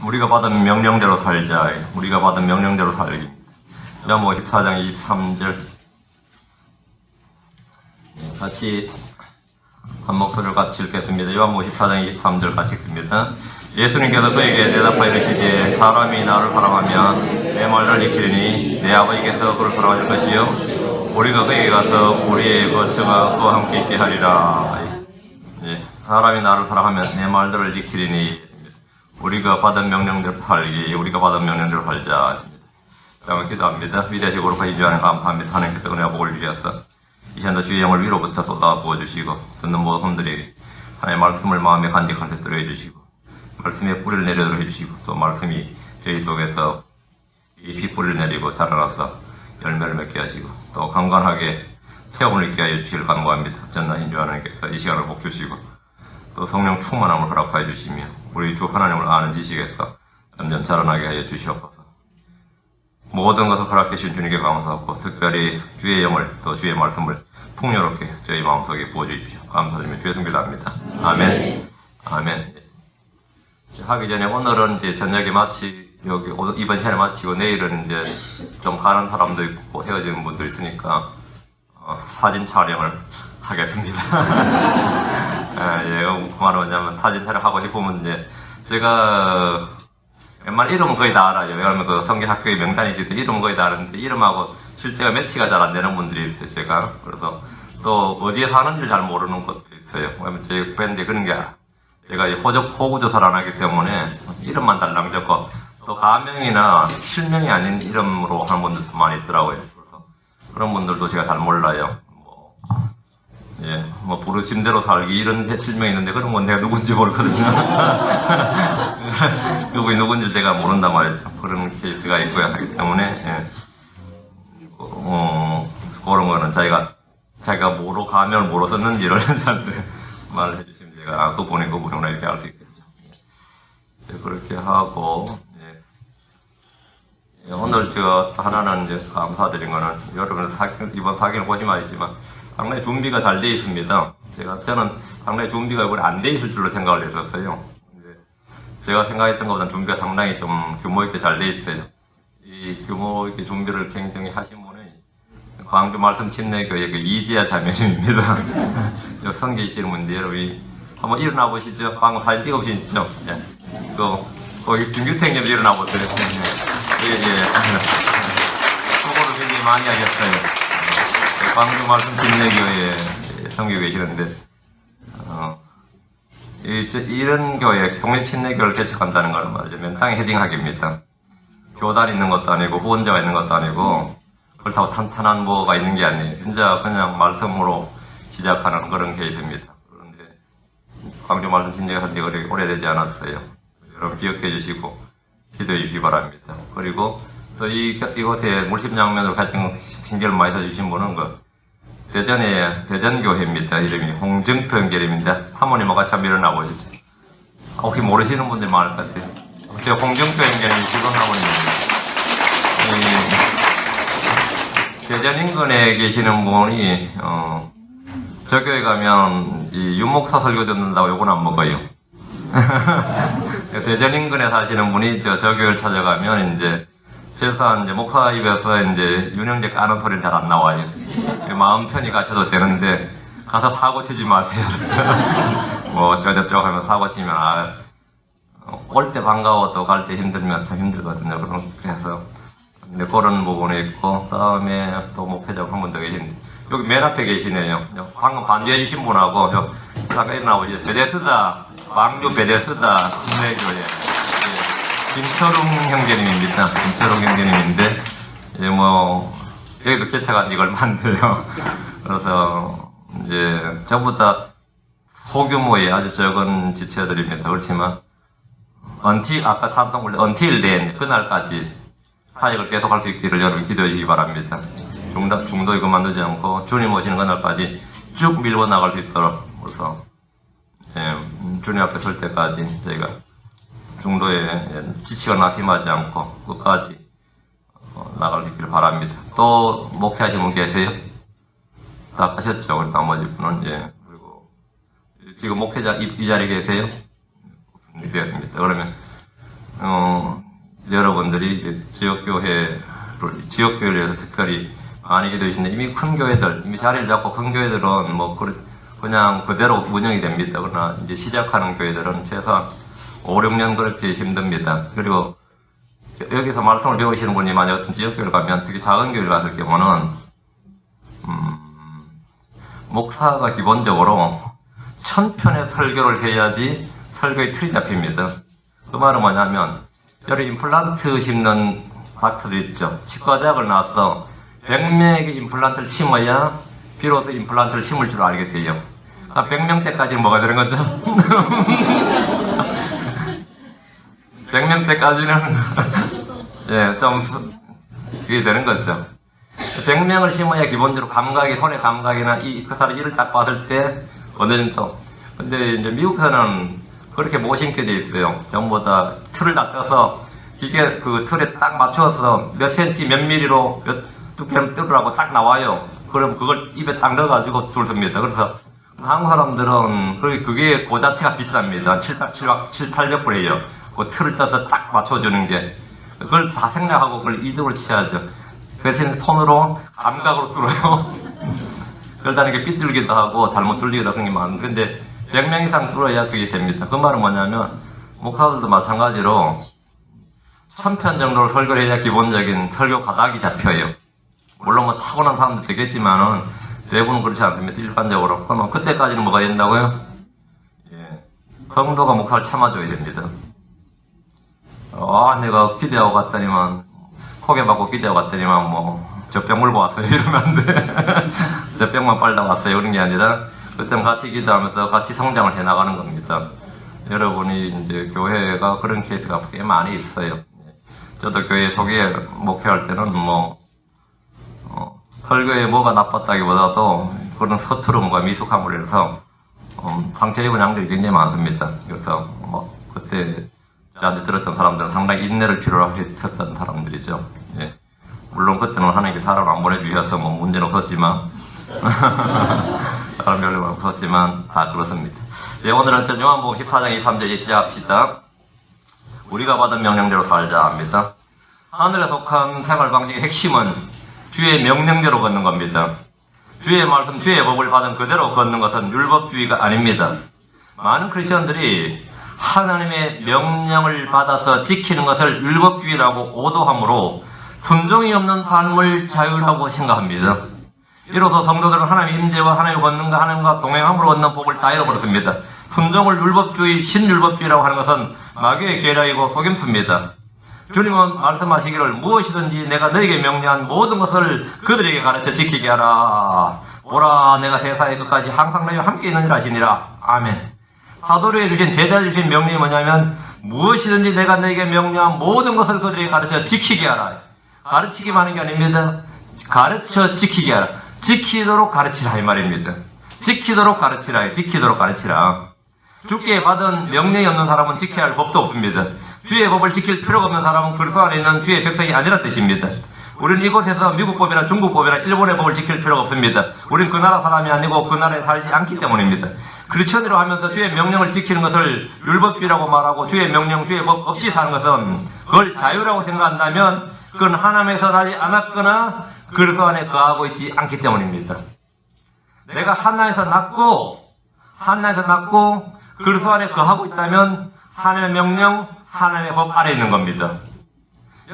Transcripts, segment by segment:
우리가 받은 명령대로 살자. 우리가 받은 명령대로 살기. 요한복음 14장 23절. 같이 한 목소리를 같이 읽겠습니다. 요한복음 14장 23절 같이 읽습니다. 예수님께서 그에게 대답하여 이르시되 사람이 나를 사랑하면 내 말을 지키리니 내 아버지께서 그를 사랑하실 것이요 우리가 그에게 가서 우리의 거처가 그와 함께 있게 하리라. 사람이 나를 사랑하면 내 말들을 지키리니 우리가 받은 명령대로 살기. 우리가 받은 명령대로 살자. 그러면 기도합니다. 위대하시고 거룩하신 주 하나님 감사합니다. 하나님께서 은혜와 복을 주셔서 이 시간도 주의 영을 위로부터 쏟아 부어주시고 듣는 모든 손들에게 하나님의 말씀을 마음에 간직할 수 있도록 해주시고 말씀에 뿌리를 내리도록 해주시고 또 말씀이 저희 속에서 이 빗뿌리를 내리고 자라나서 열매를 맺게 하시고 또 강건하게 체험을 있게 하여 주시기를 간구합니다. 전능하신 주 하나님께서 이 시간을 복 주시고 또 성령 충만함을 허락하여 주시며 우리 주 하나님을 아는 지식에서 점점 자라나게 하여 주시옵소서. 모든 것을 허락해 주신 주님께 감사하고 특별히 주의 영을 또 주의 말씀을 풍요롭게 저희 마음속에 부어주십시오. 감사드리며 주의 성기도합니다. 아멘. 아멘. 하기 전에 오늘은 이제 저녁에 여기 이번 시간에 마치고 내일은 이제 좀 가는 사람도 있고 헤어지는 분도 있으니까 사진 촬영을 하겠습니다. 예, 그만 뭐냐면 사진 촬영하고 싶으면 이제 제가 웬만한 이름은 거의 다 알아요. 왜냐하면 그 성경학교의 명단이 있어서 이름은 거의 다 아는데 이름하고 실제가 매치가 잘 안 되는 분들이 있어요. 제가 그래서 또 어디에 사는지 잘 모르는 것도 있어요. 왜냐면 저희 밴드에 그런 게 제가 호구 조사를 안 하기 때문에 이름만 달랑 적고 또 가명이나 실명이 아닌 이름으로 하는 분들도 많이 있더라고요. 그래서 그런 분들도 제가 잘 몰라요. 부르심대로 살기 이런 실명이 있는데 그런 건 내가 누군지 모르거든요. 그분이 누군지 제가 모른단 말이죠. 그런 케이스가 있고요. 하기 때문에 그런 거는 자기가 뭐로 가명을 뭐로 썼는지를 말을 해주시면 제가 그분이구나 이렇게 알 수 있겠죠. 그렇게 하고 오늘 하나는 이제 감사드린 거는 여러분 이번 사진을 보시면 알겠지만 상당히 준비가 잘 돼 있습니다. 저는 상당히 준비가 이번에 안 돼 있을 줄로 생각을 했었어요. 제가 생각했던 것보다 준비가 상당히 좀 규모 있게 잘 돼 있어요. 이 규모 있게 준비를 굉장히 하신 분이 광주 말씀 침례교회 이지아 자매님입니다. 여기 서 계시는 분인데 여러분이 한번 일어나 보시죠. 방금 사진 찍어보시죠. 거기 김규택님 일어나 보세요. 수고를 굉장히 많이 하셨어요. 광주 말씀 침례교회에 섬기고 계시는데 이런 교회 성립 침례교회를 개척한다는 것은 말이죠. 명탕의 헤딩학입니다. 교단 있는 것도 아니고 후원자가 있는 것도 아니고 그렇다고 탄탄한 뭐가 있는 게 아니에요. 진짜 그냥 말씀으로 시작하는 그런 케이스입니다. 그런데 광주 말씀 침례교회가 한 지 그렇게 오래되지 않았어요. 여러분 기억해 주시고 기도해 주시기 바랍니다. 그리고 또 이곳에 물심양면으로 가장 신경을 많이 써주신 분은 대전교회입니다. 이름이 홍정표 형제님입니다. 사모님하고 같이 한번 일어나 보시죠. 혹시 모르시는 분들 많을 것 같아요. 제가 홍정표 형제님이 지금 사모님입니다. 대전 인근에 계시는 분이 저 교회 가면 이 유목사 설교 듣는다고 요건 안 먹어요. 대전 인근에 사시는 분이 저 교회를 찾아가면 최소한 목사 입에서 윤형제 까는 소리는 잘 안 나와요. 마음 편히 가셔도 되는데 가서 사고 치지 마세요. 저저쪽 하면 사고 치면 올 때 반가워 또 갈 때 힘들면 참 힘들거든요. 그렇게 해서 그런 부분이 있고 다음에 또 목회자가 한 분 더 계신데 여기 맨 앞에 계시네요. 방금 반주해 주신 분하고 잠깐 일어나보시죠. 광주 베데스다 침례교회 김철웅 형제님입니다. 김철웅 형제님인데 여기도 개척한 지 얼마 안 돼요. 그래서 저보다 소규모의 아주 적은 지체들입니다. 그렇지만 아까 산동굴 until then 그날까지 사역을 계속할 수 있기를 여러분 기도해 주시기 바랍니다. 중도에 그만두지 않고 주님 오시는 그날까지 쭉 밀고 나갈 수 있도록 그래서 주님 앞에 설 때까지 저희가 중도에 지치거나 낙심하지 않고 끝까지 나갈 수 있기를 바랍니다. 또 목회하신 분 계세요? 다 하셨죠? 나머지 분은 그리고 지금 목회자 이 자리에 계세요? 되었습니다. 그러면 여러분들이 지역교회를 위해서 특별히 많이 기도해주시는데, 이미 큰 교회들, 이미 자리를 잡고 큰 교회들은 뭐 그냥 그대로 운영이 됩니다. 그러나 이제 시작하는 교회들은 최소한 5, 6년 그렇게 힘듭니다. 그리고 여기서 말씀을 배우시는 분이 만약 어떤 지역교회를 가면, 특히 작은 교회를 갔을 경우는 목사가 기본적으로 1000편의 설교를 해야지 설교의 틀이 잡힙니다. 그 말은 뭐냐면, 여기 임플란트 심는 닥터들 있죠. 치과대학을 나와서 100명에게 임플란트를 심어야 비로소 임플란트를 심을 줄 알게 돼요. 100명 때까지는 뭐가 되는 거죠? 100명 때까지는 예, 좀 그게 되는 거죠. 100명을 심어야 기본적으로 감각이, 손의 감각이나 그 사람 일을 딱 봤을 때 어느 정도. 근데 이제 미국에서는 그렇게 못 심게 돼 있어요. 전부 다 틀을 다 떠서 기계 그 틀에 딱 맞춰서 몇 센치 몇 미리로 몇 두께를 뜯으라고 딱 나와요. 그럼 그걸 입에 딱 넣어가지고 뚫습니다. 그래서 한국 사람들은 그게 그 자체가 비쌉니다. 700불이에요. 그 틀을 떠서 딱 맞춰주는 게. 그걸 다 생략하고 그걸 이득을 취하죠. 그 대신 손으로 감각으로 뚫어요. 그러다 이게 삐뚤기도 하고 잘못 뚫리기도 하는 게 많은데, 근데 100명 이상 뚫어야 그게 됩니다. 그 말은 뭐냐면, 목사들도 마찬가지로 1000편 정도를 설교를 해야 기본적인 설교 가닥이 잡혀요. 물론 뭐 타고난 사람도 되겠지만은 대부분은 그렇지 않습니다. 일반적으로. 그러면 그때까지는 뭐가 된다고요? 예. 성도가 목사를 참아줘야 됩니다. 내가 기대하고 갔더니만, 소개받고 기대하고 갔더니만 젖병 물고 왔어요. 이러면 안 돼. 젖병만 빨다 왔어요. 그런 게 아니라, 그때는 같이 기도하면서 같이 성장을 해 나가는 겁니다. 여러분이 이제 교회가 그런 케이스가 꽤 많이 있어요. 저도 교회 소개 목회할 때는 설교에 뭐가 나빴다기보다도 그런 서투름과 미숙함으로 해서 상처 입은 양들이 굉장히 많습니다. 그래서 그때 저한테 들었던 사람들은 상당히 인내를 필요로 했었던 사람들이죠. 예. 물론 그때는 하나님께 사람을 안 보내주셔서 문제는 없었지만 사람 별로 없었지만 다 그렇습니다. 예, 오늘은 요한복음 14장 23절에 시작합시다. 우리가 받은 명령대로 살자 합니다. 하늘에 속한 생활 방식의 핵심은 주의 명령대로 걷는 겁니다. 주의 말씀, 주의 법을 받은 그대로 걷는 것은 율법주의가 아닙니다. 많은 크리스천들이 하나님의 명령을 받아서 지키는 것을 율법주의라고 오도함으로 순종이 없는 삶을 자유라고 생각합니다. 이로써 성도들은 하나님의 임재와 하나님의 권능과 하나님과 동행함으로 얻는 복을 다 잃어버렸습니다. 순종을 율법주의, 신율법주의라고 하는 것은 마귀의 계략이고 속임수입니다. 주님은 말씀하시기를 무엇이든지 내가 너에게 명령한 모든 것을 그들에게 가르쳐 지키게 하라. 보라, 내가 세상의 끝까지 항상 너희와 함께 있느니라 하시니라. 아멘. 사도를 주신, 제자를 주신 명령이 뭐냐면, 무엇이든지 내가 너에게 명령한 모든 것을 그들에게 가르쳐 지키게 하라. 가르치기만 하는 게 아닙니다. 가르쳐 지키게 하라. 지키도록 가르치라 이 말입니다. 지키도록 가르치라. 지키도록 가르치라. 주께 받은 명령이 없는 사람은 지켜야 할 법도 없습니다. 주의 법을 지킬 필요가 없는 사람은 그리스도 안에 있는 주의 백성이 아니라 뜻입니다. 우리는 이곳에서 미국 법이나 중국 법이나 일본의 법을 지킬 필요가 없습니다. 우리는 그 나라 사람이 아니고 그 나라에 살지 않기 때문입니다. 크리스천이라고 하면서 주의 명령을 지키는 것을 율법주의라고 말하고 주의 명령, 주의 법 없이 사는 것은 그걸 자유라고 생각한다면 그건 하나님에서 나지 않았거나 그리스도 안에 거하고 있지 않기 때문입니다. 내가 하나님에서 낳고 그리스도 안에 거하고 있다면 하나님의 명령, 하나님의 법 아래 있는 겁니다.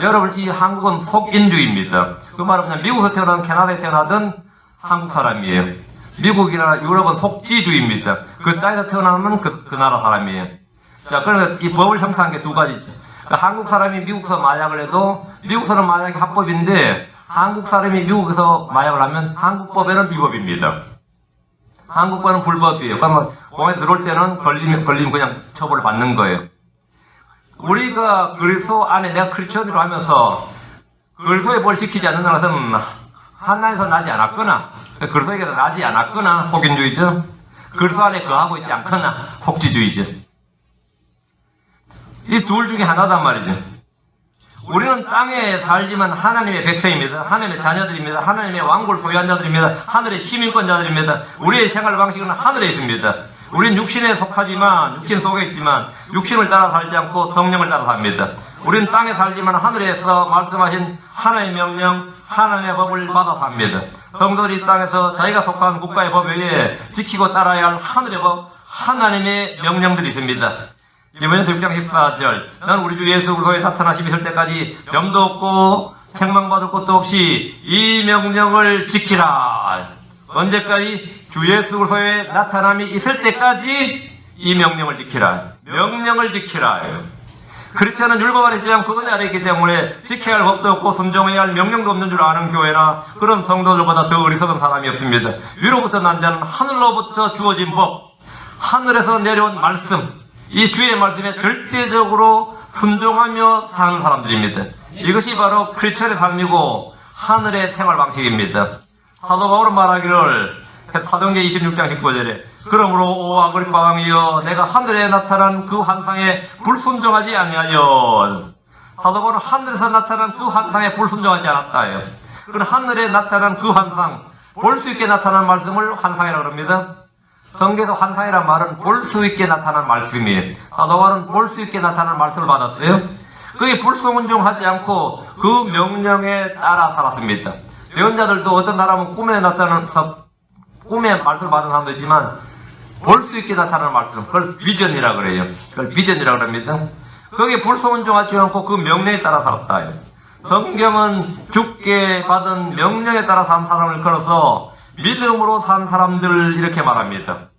여러분, 이 한국은 속인주의입니다. 그 말은 그냥 미국에서 태어나든 캐나다에 태어나든 한국 사람이에요. 미국이나 유럽은 속지주의입니다. 그 땅에서 태어나면 그 나라 사람이에요. 자, 그러면 이 법을 형성한 게 두 가지죠. 그러니까 한국 사람이 미국에서 마약을 해도 미국에서는 마약이 합법인데 한국 사람이 미국에서 마약을 하면 한국법에는 위법입니다. 한국법은 불법이에요. 그러면 공항에 들어올 때는 걸리면 그냥 처벌을 받는 거예요. 우리가 그리스도 안에 내가 크리스천으로 하면서 그리스도의 법을 지키지 않는 것은 하나님에서 나지 않았거나 그리스도에게서 나지 않았거나 속인주의죠. 그리스도 안에 거하고 있지 않거나 속지주의죠. 이 둘 중에 하나단 말이죠. 우리는 땅에 살지만 하나님의 백성입니다. 하나님의 자녀들입니다. 하나님의 왕국을 소유한 자들입니다. 하늘의 시민권자들입니다. 우리의 생활 방식은 하늘에 있습니다. 우린 육신에 속하지만, 육신 속에 있지만, 육신을 따라 살지 않고 성령을 따라 삽니다. 우리는 땅에 살지만 하늘에서 말씀하신 하나님의 명령, 하나님의 법을 받아 삽니다. 성도들이 땅에서 자기가 속한 국가의 법 외에 지키고 따라야 할 하늘의 법, 하나님의 명령들이 있습니다. 이번에서 6장 14절, 난 우리 주 예수 그리스도의 나타나심이 있을 때까지 점도 없고 책망받을 것도 없이 이 명령을 지키라. 언제까지? 주 예수 그리스도의 나타남이 있을 때까지 이 명령을 지키라. 명령을 지키라. 크리스천은 율법 아래 있지 않고 은혜 아래 있기 때문에 지켜야 할 법도 없고 순종해야 할 명령도 없는 줄 아는 교회나 그런 성도들보다 더 어리석은 사람이 없습니다. 위로부터 난 자는 하늘로부터 주어진 법, 하늘에서 내려온 말씀, 이 주의 말씀에 절대적으로 순종하며 사는 사람들입니다. 이것이 바로 크리스천의 삶이고 하늘의 생활 방식입니다. 사도 바울은 말하기를 사도행전 26장 19절에 그러므로 오 아그리파 왕이여 내가 하늘에 나타난 그 환상에 불순종하지 아니하여. 사도 바울은 하늘에서 나타난 그 환상에 불순종하지 않았다. 그런 하늘에 나타난 그 환상, 볼 수 있게 나타난 말씀을 환상이라고 합니다. 성경에서 환상이란 말은 볼 수 있게 나타난 말씀이에요. 사도 바울은 볼 수 있게 나타난 말씀을 받았어요. 그게 불순종하지 않고 그 명령에 따라 살았습니다. 예언자들도 어떤 사람은 꿈에 나타난 꿈에 말씀을 받은 사람도 있지만 볼 수 있게 나타나는 말씀, 그걸 비전이라고 그래요. 그걸 비전이라고 합니다. 거기에 불순종하지 않고 그 명령에 따라 살았다. 성경은 주께 받은 명령에 따라 산 사람을 걸어서 믿음으로 산 사람들을 이렇게 말합니다.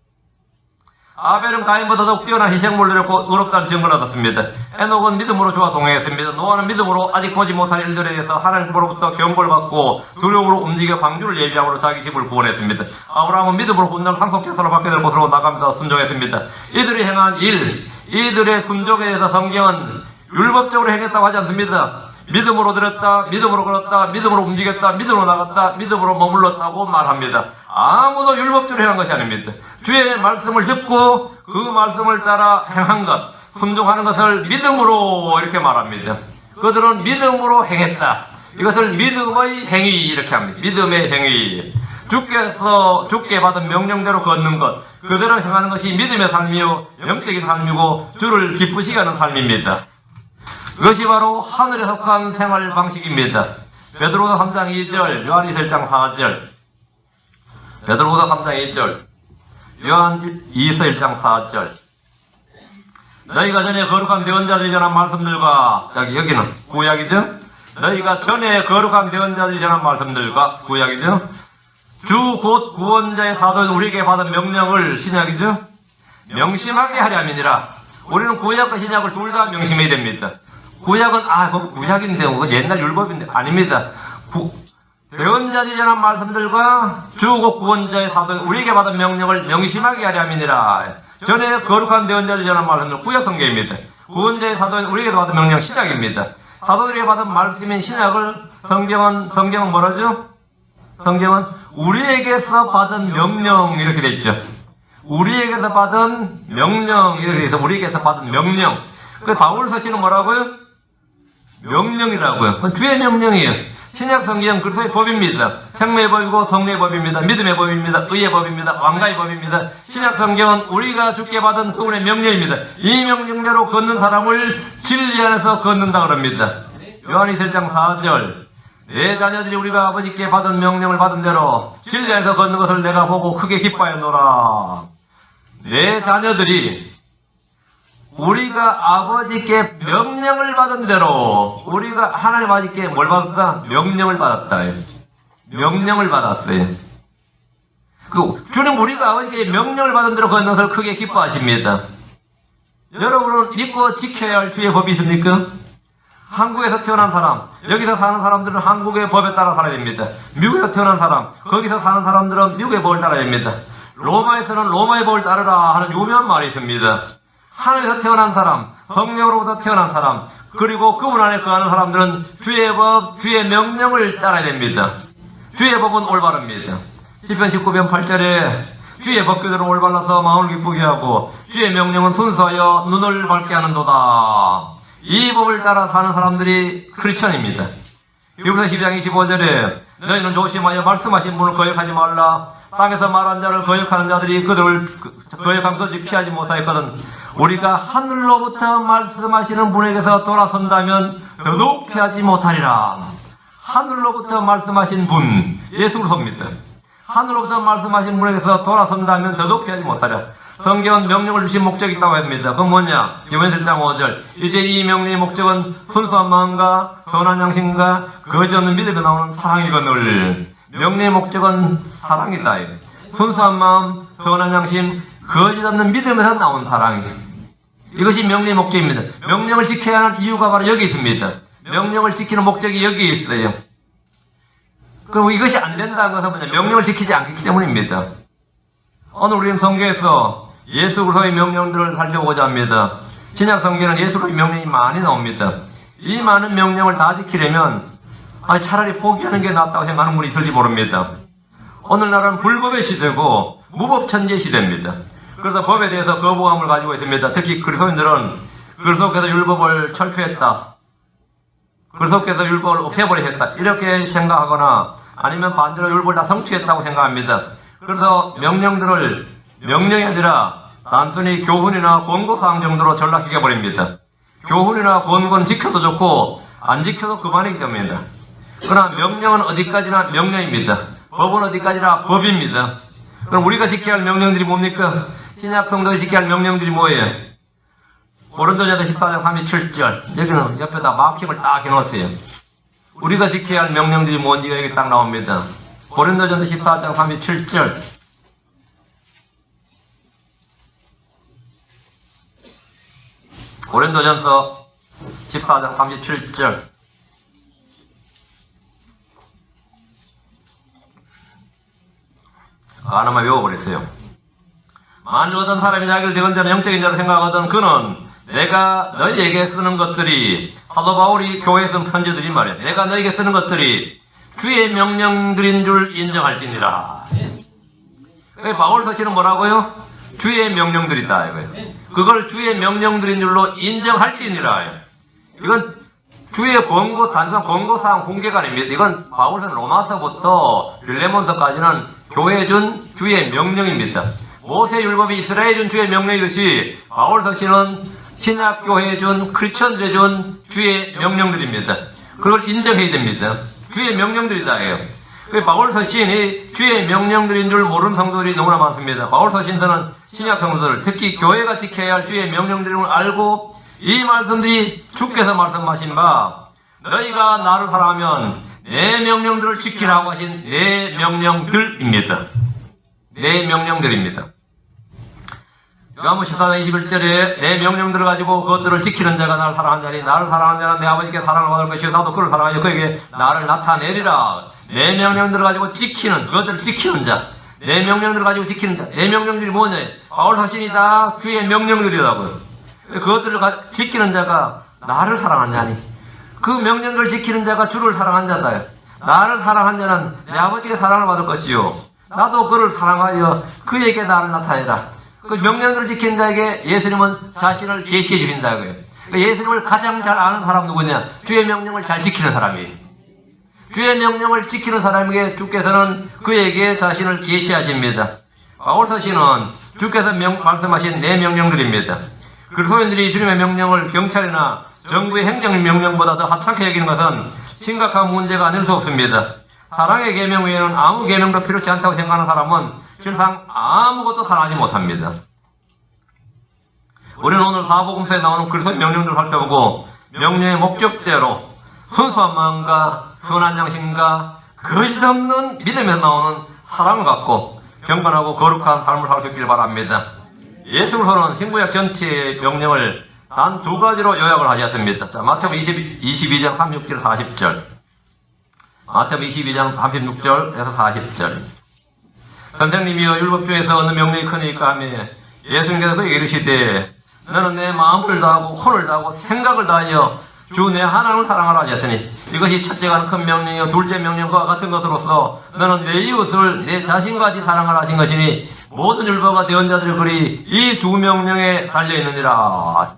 아벨은 가인보다 더욱 뛰어난 희생물을 드렸고 의롭다는 증거를 얻었습니다. 에녹은 믿음으로 주와 동행했습니다. 노아는 믿음으로 아직 보지 못한 일들에 대해서 하나님으로부터 경고를 받고 두려움으로 움직여 방주를 예비함으로 자기 집을 구원했습니다. 아브라함은 믿음으로 훗날 상속제사로 받게 될 곳으로 나갑니다. 순종했습니다. 이들이 행한 일, 이들의 순종에 대해서 성경은 율법적으로 행했다고 하지 않습니다. 믿음으로 들었다, 믿음으로 걸었다, 믿음으로 움직였다, 믿음으로 나갔다, 믿음으로 머물렀다고 말합니다. 아무도 율법적으로 행한 것이 아닙니다. 주의 말씀을 듣고 그 말씀을 따라 행한 것, 순종하는 것을 믿음으로 이렇게 말합니다. 그들은 믿음으로 행했다. 이것을 믿음의 행위 이렇게 합니다. 믿음의 행위. 주께 받은 명령대로 걷는 것, 그대로 행하는 것이 믿음의 삶이요 영적인 삶이고 주를 기쁘시게 하는 삶입니다. 그것이 바로 하늘에 속한 생활 방식입니다. 베드로서 3장 2절, 요한이서 1장 4절, 베드로서 3장 2절, 요한이서 1장 4절. 너희가 전에 거룩한 대언자들이 전한 말씀들과, 여기는 구약이죠? 너희가 전에 거룩한 대언자들이 전한 말씀들과, 구약이죠? 주 곧 구원자의 사도인 우리에게 받은 명령을, 신약이죠? 명심하게 하려함이니라. 우리는 구약과 신약을 둘 다 명심해야 됩니다. 구약은 그거 구약인데 그거 옛날 율법인데 아닙니다. 대언자들이 전한 말씀들과 주 곧 구원자의 사도 우리에게 받은 명령을 명심하게 하려 함이니라. 전에 거룩한 대언자들이 전한 말씀은 구약 성경입니다. 구원자의 사도는 우리에게 받은 명령 신약입니다. 사도들에게 받은 말씀인 신약을 성경은 뭐라죠? 성경은 우리에게서 받은 명령 이렇게 돼 있죠. 우리에게서 받은 명령 이렇게 돼서 우리에게서 받은 명령. 그 바울 서신은 뭐라고요? 명령이라고요. 그건 주의 명령이에요. 신약 성경 그리스도의 법입니다. 생명의 법이고 성령의 법입니다. 믿음의 법입니다. 의의 법입니다. 왕가의 법입니다. 신약 성경은 우리가 주께 받은 그분의 명령입니다. 이 명령대로 걷는 사람을 진리 안에서 걷는다 그럽니다. 요한이서 1장 4절, 내 자녀들이 우리가 아버지께 받은 명령을 받은 대로 진리 안에서 걷는 것을 내가 보고 크게 기뻐하노라. 내 자녀들이 우리가 아버지께 명령을 받은 대로 우리가 하나님 아버지께 뭘 받았다? 명령을 받았다. 명령을 받았어요. 주님 우리가 아버지께 명령을 받은 대로 걷는 것을 크게 기뻐하십니다. 여러분은 믿고 지켜야 할 주의 법이 있습니까? 한국에서 태어난 사람, 여기서 사는 사람들은 한국의 법에 따라 살아야 됩니다. 미국에서 태어난 사람, 거기서 사는 사람들은 미국의 법을 따라야 됩니다. 로마에서는 로마의 법을 따르라 하는 유명한 말이 있습니다. 하늘에서 태어난 사람, 성령으로부터 태어난 사람, 그리고 그분 안에 거하는 사람들은 주의 법, 주의 명령을 따라야 됩니다. 주의 법은 올바릅니다. 시편 19편 8절에 주의 법규대로 올바라서 마음을 기쁘게 하고 주의 명령은 순수하여 눈을 밝게 하는도다. 이 법을 따라 사는 사람들이 크리스천입니다. 히브리서 12장 25절에 너희는 조심하여 말씀하신 분을 거역하지 말라. 땅에서 말한 자를 거역하는 자들이 그들을 거역한 것을 피하지 못하였거든. 우리가 하늘로부터 말씀하시는 분에게서 돌아선다면 더더욱 피하지 못하리라. 하늘로부터 말씀하신 분, 예수 그리스도입니다. 하늘로부터 말씀하신 분에게서 돌아선다면 더더욱 피하지 못하리라. 성경은 명령을 주신 목적이 있다고 합니다. 그건 뭐냐? 요한일서 1장 5절. 이제 이 명령의 목적은 순수한 마음과 선한 양심과 거짓 없는 믿음에 나오는 사랑이거늘. 명령의 목적은 사랑이다. 순수한 마음, 선한 양심, 거짓 없는 믿음에서 나온 사랑이에요. 이것이 명령의 목적입니다. 명령을 지켜야 하는 이유가 바로 여기 있습니다. 명령을 지키는 목적이 여기에 있어요. 그럼 이것이 안 된다는 것은 뭐냐? 명령을 지키지 않기 때문입니다. 오늘 우리는 성경에서 예수 그리스도의 명령들을 살펴보고자 합니다. 신약 성경에는 예수 그리스도의 명령이 많이 나옵니다. 이 많은 명령을 다 지키려면 차라리 포기하는 게 낫다고 생각하는 분이 있을지 모릅니다. 오늘날은 불법의 시대고 무법천지의 시대입니다. 그래서 법에 대해서 거부감을 가지고 있습니다. 특히 그리스도인들은 그리스도께서 율법을 철폐했다, 그리스도께서 율법을 없애버리셨다, 이렇게 생각하거나 아니면 반대로 율법을 다 성취했다고 생각합니다. 그래서 명령들을 명령이 아니라 단순히 교훈이나 권고사항 정도로 전락시켜버립니다. 교훈이나 권고는 지켜도 좋고 안 지켜도 그만이기 때문입니다. 그러나 명령은 어디까지나 명령입니다. 법은 어디까지나 법입니다. 그럼 우리가 지켜야 할 명령들이 뭡니까? 신약 성도가 지켜야 할 명령들이 뭐예요? 고린도전서 14장 37절. 여기는 옆에다 마킹을 딱 해놓았어요. 우리가 지켜야 할 명령들이 뭔지가 여기 딱 나옵니다. 고린도전서 14장 37절. 고린도전서 14장 37절. 하나만 외워버렸어요. 만일 어떤 사람이 자기를 대언 자는 영적인 자로 생각하거든 그는 내가 너희에게 쓰는 것들이, 사도 바울이 교회에 쓴 편지들이 말이야, 내가 너희에게 쓰는 것들이 주의 명령들인 줄 인정할지니라. 바울 서신은 뭐라고요? 주의 명령들이다 이거예요. 그걸 주의 명령들인 줄로 인정할지니라. 이건 주의 권고, 단순한 권고사항 공개가 아닙니다. 이건 바울서는 로마서부터 빌레몬서까지는 교회에 준 주의 명령입니다. 모세율법이 이스라엘에 준 주의 명령이듯이 바울서신은 신약교회에 준, 크리스천들에 준 주의 명령들입니다. 그걸 인정해야 됩니다. 주의 명령들이다 해요. 바울서신이 주의 명령들인 줄 모르는 성도들이 너무나 많습니다. 바울서신서는 신약 성도들, 특히 교회가 지켜야 할 주의 명령들을 알고 이 말씀들이 주께서 말씀하신 바 너희가 나를 사랑하면 내 명령들을 지키라고 하신 내 명령들입니다. 내 명령들입니다. 요한복음 14장 21절에 내 명령들을 가지고 그것들을 지키는 자가 나를 사랑하는 자니 나를 사랑하는 자는 내 아버지께 사랑을 받을 것이요 나도 그를 사랑하여 그에게 나를 나타내리라. 내 명령들을 가지고 지키는, 그것들을 지키는 자, 내 명령들을 가지고 지키는 자. 내 명령들이 뭐냐? 바울 서신이 다 주의 명령들이라고요. 그것들을 지키는 자가 나를 사랑하는 자니 그 명령들을 지키는 자가 주를 사랑한 자다. 나를 사랑한 자는 내 아버지께 사랑을 받을 것이요 나도 그를 사랑하여 그에게 나를 나타내라. 그 명령들을 지키는 자에게 예수님은 자신을 계시해 주신다고요. 예수님을 가장 잘 아는 사람 누구냐? 주의 명령을 잘 지키는 사람이에요. 주의 명령을 지키는 사람에게 주께서는 그에게 자신을 계시하십니다. 바울서신은 주께서 말씀하신 내 명령들입니다. 그리스도인들이 주님의 명령을 경찰이나 정부의 행정명령보다 더 하찮게 여기는 것은 심각한 문제가 아닐 수 없습니다. 사랑의 계명 외에는 아무 계명도 필요치 않다고 생각하는 사람은 실상 아무것도 사랑하지 못합니다. 우리는 오늘 사복음서에 나오는 그리스도의 명령들을 살펴보고 명령의 목적대로 순수한 마음과 선한 양심과 거짓 없는 믿음에서 나오는 사랑을 갖고 경건하고 거룩한 삶을 살 수 있길 바랍니다. 예수 그리스도는 신구약 전체의 명령을 단 두 가지로 요약을 하셨습니다. 자, 마태복음 22장 36절 40절. 마태복음 22장 36절에서 40절. 선생님이여 율법 중에서 어느 명령이 크니까 하며 예수님께서 그에게 이르시되 너는 내 마음을 다하고 혼을 다하고 생각을 다하여 주 내 하나님을 사랑하라 하셨으니 이것이 첫째가 큰 명령이요 둘째 명령과 같은 것으로서 너는 내 이웃을 내 자신같이 사랑하라 하신 것이니 모든 율법과 대언자들의 글이 이 두 명령에 달려있느니라.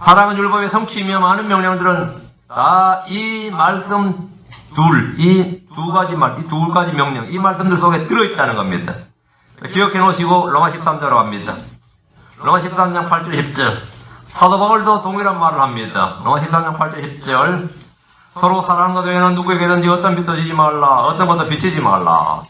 사랑은 율법의 성취이며 많은 명령들은 다 이 말씀 이 두 가지 이 두 가지 명령, 이 말씀들 속에 들어있다는 겁니다. 기억해 놓으시고 로마 13절로 갑니다. 로마 13장 8절 10절. 사도 바울도 동일한 말을 합니다. 로마 13장 8절 10절. 서로 사랑하는 것 외에는 누구에게든지 어떤 빛도 지지 말라. 어떤 것도 비치지 말라.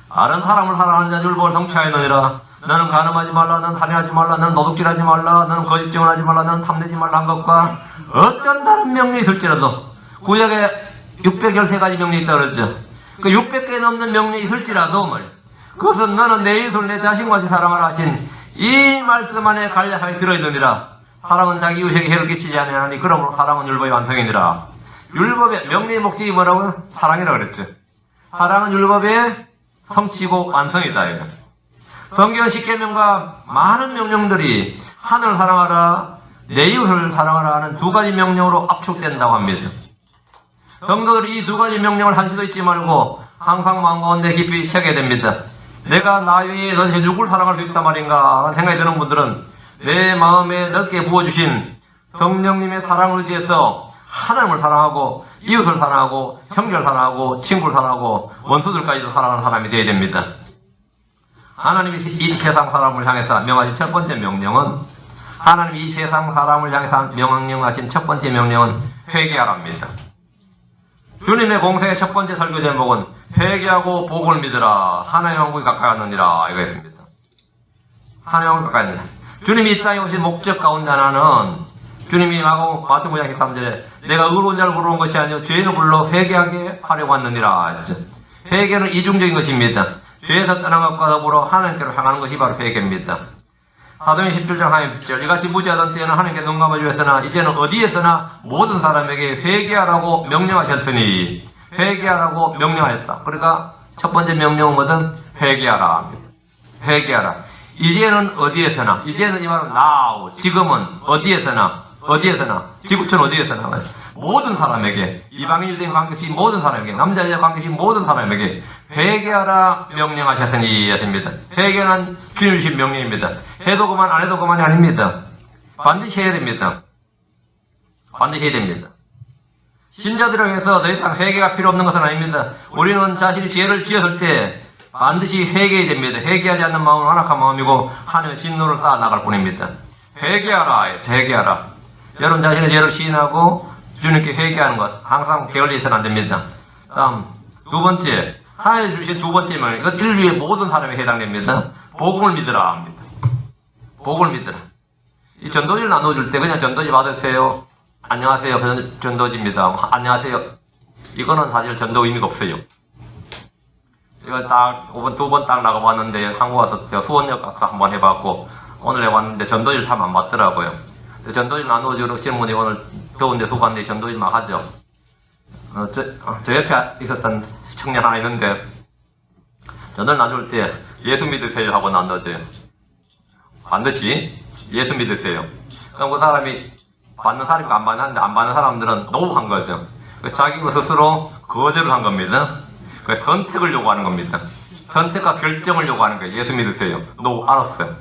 다른 사람을 사랑하는 자 율법을 성취하였느니라. 너는 간음하지 말라. 너는 살인하지 말라. 너는 도둑질하지 말라. 너는 거짓 증언하지 말라. 너는 탐내지 말라 한 것과 어떤 다른 명령이 있을지라도 구약에 613가지 명령이 있다고 그랬죠. 그 600개 넘는 명령이 있을지라도 그것은 너는 내 이웃을 내 자신과 같이 사랑하라 하신 이 말씀 안에 간략하게 들어있느니라. 사랑은 자기 이웃에게 해를 끼치지 아니하니 그러므로 사랑은 율법의 완성이니라. 율법의 명령의 목적이 뭐라고요? 사랑이라고 그랬죠. 사랑은 율법의 성취고 완성이다. 성경 10계명과 많은 명령들이 하늘을 사랑하라, 내 이웃을 사랑하라 하는 두 가지 명령으로 압축된다고 합니다. 성도들이 이 두 가지 명령을 한시도 잊지 말고 항상 마음 가운데 깊이 새게 됩니다. 내가 나 외에 도대체 누굴 사랑할 수 있단 말인가 하는 생각이 드는 분들은 내 마음에 넓게 부어주신 성령님의 사랑을 의지해서 하나님을 사랑하고 이웃을 사랑하고 형제를 사랑하고 친구를 사랑하고 원수들까지도 사랑하는 사람이 되어야 됩니다. 하나님이 이 세상 사람을 향해서 명하신 첫 번째 명령은 하나님이 이 세상 사람을 향해서 명령하신 첫 번째 명령은 회개하랍니다. 주님의 공생의 첫 번째 설교 제목은 회개하고 복을 믿으라. 하나님의 왕국이 가까이 왔느니라 이거였습니다. 하나님의 왕국이 가까이 왔느니라. 주님이 이 땅에 오신 목적 가운데 하나는 주님이 마태복음 9장 13절에 내가 의로운 자를 부르는 것이 아니요 죄인을 불러 회개하게 하려고 왔느니라 했죠. 회개는 이중적인 것입니다. 죄에서 떠난 것과 더불어 하나님께로 향하는 것이 바로 회개입니다. 사도행 17장 30절 이같이 무지하던 때에는 하나님께 눈 감아주었으나 이제는 어디에서나 모든 사람에게 회개하라고 명령하셨으니 회개하라고 명령하였다. 그러니까 첫 번째 명령은 뭐든 회개하라. 회개하라. 이제는 어디에서나 이제는 이 말은 now 지금은 어디에서나 지구촌 어디에서나 모든 사람에게 이방인들에 관계없이 모든 사람에게 남자 여자 관계없이 모든 사람에게 회개하라 명령하셨으니 했습니다. 회개는 주님 주신 명령입니다. 해도 그만 안 해도 그만이 아닙니다. 반드시 해야 됩니다. 반드시 해야 됩니다. 신자들을 위해서 더 이상 회개가 필요 없는 것은 아닙니다. 우리는 자신이 죄를 지었을 때 반드시 회개해야 됩니다. 회개하지 않는 마음은 완악한 마음이고 하나님의 진노를 쌓아 나갈 뿐입니다. 회개하라. 회개하라. 여러분 자신의 죄를 시인하고 주님께 회개하는 것 항상 게을리 있어는 안 됩니다. 다음 두 번째 하나님 주신 두 번째 명 이것 인류의 모든 사람에 해당됩니다. 복음을 믿으라 합니다. 복음을 믿으라. 이 전도지를 나눠줄 때 그냥 전도지 받으세요. 안녕하세요. 전도지입니다. 안녕하세요. 이거는 사실 전도 의미가 없어요. 이거 딱 두 번 딱 나가봤는데 한국 와서 제가 수원역 악사 한번 해봤고 오늘 해봤는데 전도지를 참 안 받더라고요. 전도지 나눠주러 신문이 오늘 더운데 수고한데 전도지 막 하죠. 저 옆에 있었던 청년 하나 있는데 전도를 나눌 때 예수 믿으세요 하고 나눠줘요. 반드시 예수 믿으세요. 그럼 그 사람이 받는 사람이 안 받는데 안 받는 사람들은 노한 거죠. 자기 스스로 거절을 한 겁니다. 선택을 요구하는 겁니다. 선택과 결정을 요구하는 거예요. 예수 믿으세요. 노 알았어요.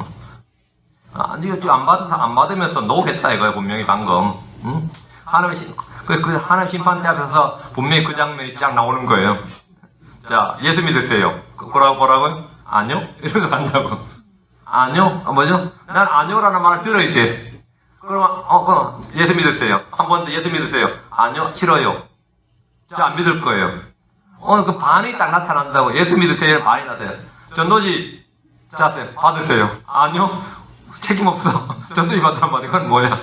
아니 안 받으면서 노 했다 이거예요. 분명히 방금. 하나님 심판대 앞에서 분명히 그 장면이 쫙 나오는 거예요. 자, 예수 믿으세요. 뭐라고요? 아니요? 이러면서 간다고. 아니요? 뭐죠? 난 아니요라는 말을 들어야 돼. 그럼 예수 믿으세요. 한 번 더 예수 믿으세요. 아니요? 싫어요. 자, 안 믿을 거예요. 그 반이 딱 나타난다고. 예수 믿으세요. 반이 나타나요. 전도지, 자세요. 받으세요. 아니요? 책임 없어. 전도지 받으란 말이야. 그건 뭐야?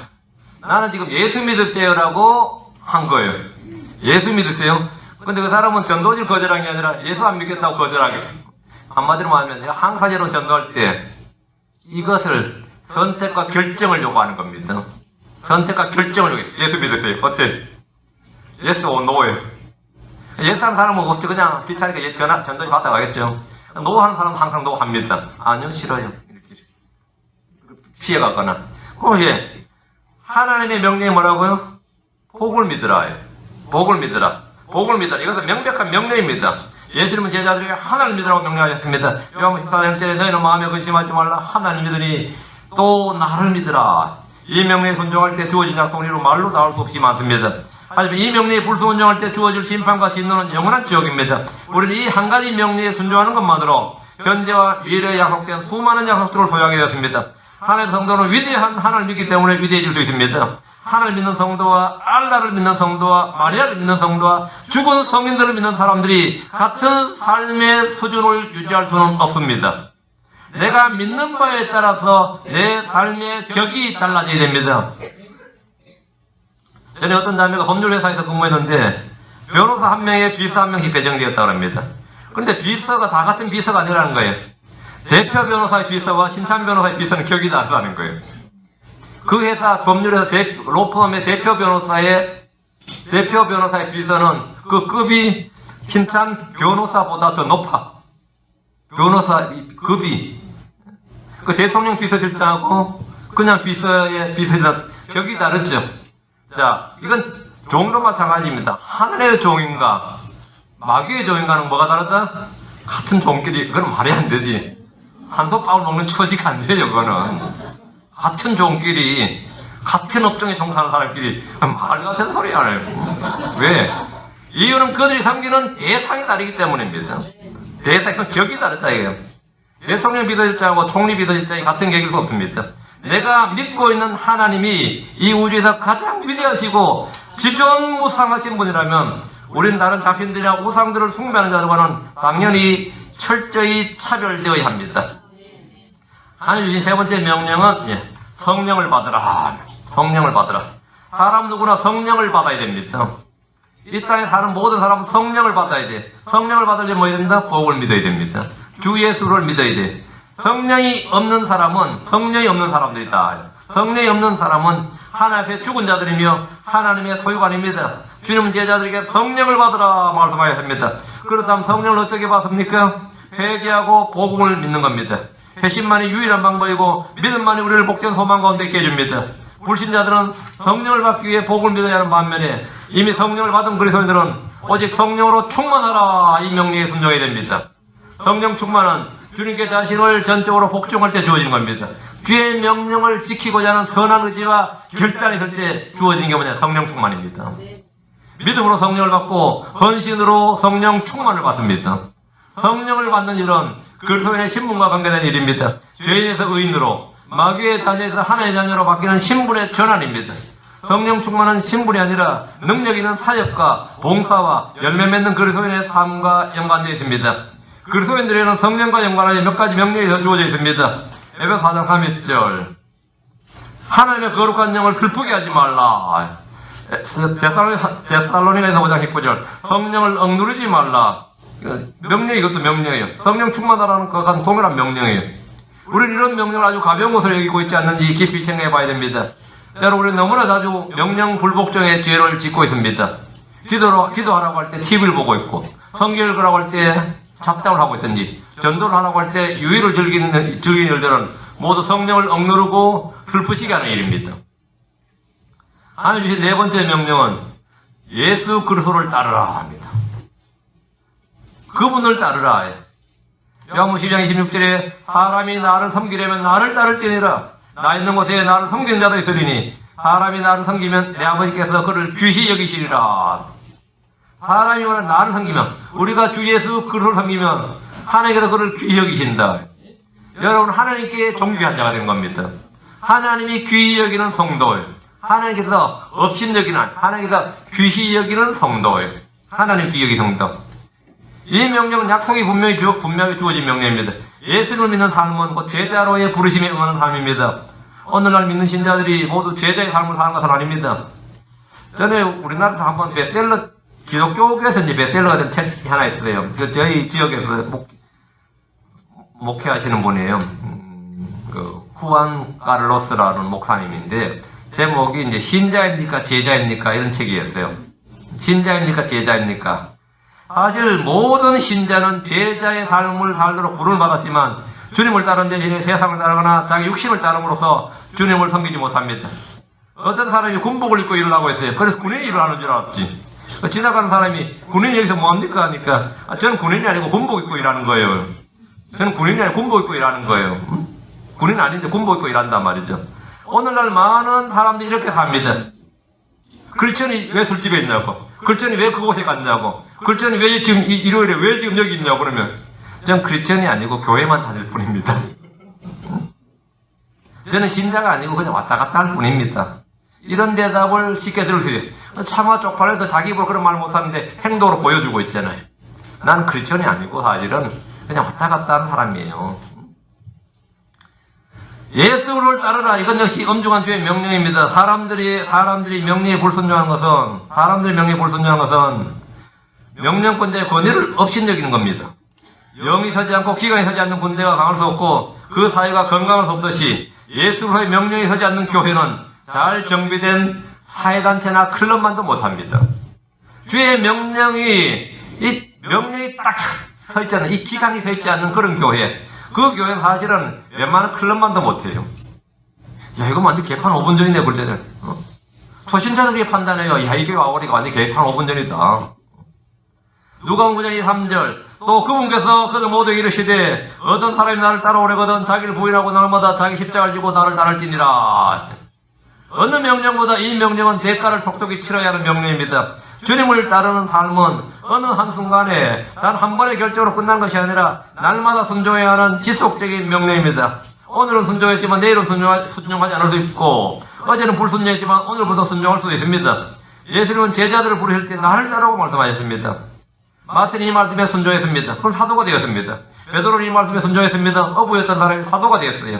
나는 지금 예수 믿으세요라고 한 거예요. 예수 믿으세요? 근데 그 사람은 전도지를 거절한 게 아니라 예수 안 믿겠다고 거절하게. 한마디로 말하면 항상 여러분 전도할 때 이것을 선택과 결정을 요구하는 겁니다. 선택과 결정을 요구해요. 예수 믿으세요. 어때? 예스 or 노예요. 예스 하는 사람은 어떻게 그냥 귀찮으니까 전도지 받아가겠죠. 노 하는 사람은 항상 노 합니다. 아니요, 싫어요. 이렇게 피해가거나. 예. 하나님의 명령이 뭐라고요? 복을 믿으라. 복을 믿으라. 복을 믿으라. 이것은 명백한 명령입니다. 예수님은 제자들에게 하나님 믿으라고 명령하셨습니다. 요한복음 14장째 너희는 마음에 근심하지 말라. 하나님 믿으니 또 나를 믿으라. 이 명령에 순종할 때 주어진 약속은 이루 말로 나올 수 없이 많습니다. 하지만 이 명령에 불순종할 때 주어질 심판과 진노는 영원한 지옥입니다. 우리는 이 한 가지 명령에 순종하는 것만으로 현재와 미래에 약속된 수많은 약속들을 소유하게 되었습니다. 하나님의 성도는 위대한 하나님을 믿기 때문에 위대해질 수 있습니다. 하나님을 믿는 성도와 알라를 믿는 성도와 마리아를 믿는 성도와 죽은 성인들을 믿는 사람들이 같은 삶의 수준을 유지할 수는 없습니다. 내가 믿는 바에 따라서 내 삶의 격이 달라져야 됩니다. 전에 어떤 자매가 법률회사에서 근무했는데 변호사 한 명에 비서 한 명씩 배정되었다고 합니다. 그런데 비서가 다 같은 비서가 아니라는 거예요. 대표 변호사의 비서와 신참 변호사의 비서는 격이 다르다는 거예요. 그 회사 법률회사 로펌의 대표 변호사의 비서는 그 급이 신참 변호사보다 더 높아. 변호사 급이 그 대통령 비서실장하고 그냥 비서의 비서실장 격이 다르죠. 자, 이건 종도 마찬가지입니다. 하늘의 종인가 마귀의 종인가는 뭐가 다르다? 같은 종끼리 그건 말이 안 되지. 한솥밥을 먹는 처지가 안 돼요. 그거는 같은 종끼리 같은 업종에 종사하는 사람끼리 말 같은 소리 안 해요. 왜? 이유는 그들이 섬기는 대상이 다르기 때문입니다. 대상은 격이 다르다 이거예요. 대통령 비서실장하고 총리 비서실장이 같은 격일 수 없습니다. 내가 믿고 있는 하나님이 이 우주에서 가장 위대하시고 지존무상하신 분이라면 우린 다른 자신들이나 우상들을 숭배하는 자들과는 당연히 철저히 차별되어야 합니다. 하나님 주신 세 번째 명령은 성령을 받으라. 성령을 받으라. 사람 누구나 성령을 받아야 됩니다. 이 땅에 사는 모든 사람은 성령을 받아야 돼. 성령을 받으려면 뭐 해야 된다? 복을 믿어야 됩니다. 주 예수를 믿어야 돼. 성령이 없는 사람은 성령이 없는 사람들이다. 성령이 없는 사람은 하나님 앞에 죽은 자들이며 하나님의 소유가 아닙니다. 주님 제자들에게 성령을 받으라 말씀하였습니다. 그렇다면 성령을 어떻게 받습니까? 회개하고 복음을 믿는 겁니다. 회심만이 유일한 방법이고 믿음만이 우리를 복된 소망 가운데 있게 해줍니다. 불신자들은 성령을 받기 위해 복을 믿어야 하는 반면에 이미 성령을 받은 그리스도인들은 오직 성령으로 충만하라 이 명령에 순종해야 됩니다. 성령 충만은 주님께 자신을 전적으로 복종할 때 주어진 겁니다. 주의 명령을 지키고자 하는 선한 의지와 결단이 있을 때 주어진 게 뭐냐? 성령 충만입니다. 믿음으로 성령을 받고 헌신으로 성령 충만을 받습니다. 성령을 받는 일은 그리스도인의 신분과 관계된 일입니다. 죄인에서 의인으로 마귀의 자녀에서 하나의 자녀로 바뀌는 신분의 전환입니다. 성령 충만은 신분이 아니라 능력 있는 사역과 봉사와 열매 맺는 그리스도인의 삶과 연관되어 있습니다. 그리스도인들에게는 성령과 연관하여 몇 가지 명령이 더 주어져 있습니다. 에베소 4장 3절 하나님의 거룩한 영을 슬프게 하지 말라. 데살로니가에서 5장 19절 성령을 억누르지 말라. 명령, 이것도 명령이에요. 성령 충만하라는 것과 동일한 명령이에요. 우리는 이런 명령을 아주 가벼운 것으로 여기고 있지 않는지 깊이 생각해 봐야 됩니다. 여러분, 우리는 너무나 자주 명령 불복종의 죄를 짓고 있습니다. 기도하라고 할 때 TV를 보고 있고, 성경 읽으라고 할 때 잡담을 하고 있든지, 전도를 하라고 할 때 유의를 즐기는 일들은 모두 성령을 억누르고 슬프시게 하는 일입니다. 하나님 주신 네 번째 명령은 예수 그리스도를 따르라 합니다. 그분을 따르라. 요한복음 10장 26절에 사람이 나를 섬기려면 나를 따를지니라. 나 있는 곳에 나를 섬기는 자도 있으리니 사람이 나를 섬기면 내 아버지께서 그를 귀히 여기시리라. 사람이 나를 섬기면, 우리가 주 예수 그리스도를 섬기면 하나님께서 그를 귀히 여기신다. 여러분, 하나님께 존귀한 자가 된 겁니다. 하나님이 귀히 여기는 성도예요. 하나님께서 업신여기는, 하나님께서 귀히 여기는 성도예요. 하나님 귀히 여기 성도. 이 명령은 약속이 분명히 주어진 명령입니다. 예수를 믿는 삶은 곧 제자로의 부르심에 응하는 삶입니다. 오늘날 믿는 신자들이 모두 제자의 삶을 사는 것은 아닙니다. 전에 우리나라에서 한번 베스트셀러, 기독교계에서 이제 베스트셀러가 된 책이 하나 있어요. 저희 지역에서 목회하시는 분이에요. 후안 카를로스라는 목사님인데, 제목이 이제 신자입니까 제자입니까 이런 책이었어요. 신자입니까 제자입니까? 사실 모든 신자는 제자의 삶을 살도록 부름을 받았지만 주님을 따르는 대신에 세상을 따르거나 자기 육신을 따름으로써 주님을 섬기지 못합니다. 어떤 사람이 군복을 입고 일을 하고 있어요. 그래서 군인이 일을 하는 줄 알았지. 지나가는 사람이 군인이 여기서 뭐합니까 하니까 저는 군인이 아니고 군복 입고 일하는 거예요. 저는 군인이 아니고 군복 입고 일하는 거예요. 군인 아닌데 군복 입고 일한단 말이죠. 오늘날 많은 사람들이 이렇게 삽니다. 크리스천이 왜 술집에 있냐고, 크리스천이 왜 그곳에 갔냐고, 크리스천이 왜 지금 일요일에 왜 지금 여기 있냐고 그러면 전 크리스천이 아니고 교회만 다닐 뿐입니다. 저는 신자가 아니고 그냥 왔다 갔다 할 뿐입니다. 이런 대답을 쉽게 들으세요. 차마 쪽팔려서 자기 입으로 그런 말 못하는데 행동으로 보여주고 있잖아요. 난 크리스천이 아니고 사실은 그냥 왔다 갔다 하는 사람이에요. 예수를 따르라. 이건 역시 엄중한 주의 명령입니다. 사람들이 명령에 불순종하는 것은 명령권자의 권위를 업신여기는 겁니다. 영이 서지 않고 기강이 서지 않는 군대가 강할 수 없고 그 사회가 건강할 수 없듯이 예수의 명령이 서지 않는 교회는 잘 정비된 사회단체나 클럽만도 못합니다. 주의 명령이 딱 서 있지 않은, 이 기강이 서 있지 않는 그런 교회, 그 교회는 사실은 웬만한 클럽만도 못해요. 야, 이거 완전 개판 5분 전이네, 볼 때는. 초신자들이 판단해요. 야, 이게 와버리가 완전 개판 5분 전이다. 누가복음 9장 3절. 또 그분께서 그들 모두 이르시되 어떤 사람이 나를 따라오려거든 자기를 부인하고 날마다 자기 십자가를 지고 나를 따를지니라. 어느 명령보다 이 명령은 대가를 톡톡히 치러야 하는 명령입니다. 주님을 따르는 삶은 어느 한순간에 단 한 번의 결정으로 끝난 것이 아니라 날마다 순종해야 하는 지속적인 명령입니다. 오늘은 순종했지만 내일은 순종하지 않을 수 있고 어제는 불순종했지만 오늘부터 순종할 수도 있습니다. 예수님은 제자들을 부르실 때 나를 따르고 말씀하셨습니다. 마틴이 이 말씀에 순종했습니다. 그럼 사도가 되었습니다. 베드로는 이 말씀에 순종했습니다. 어부였던 사람이 사도가 되었어요.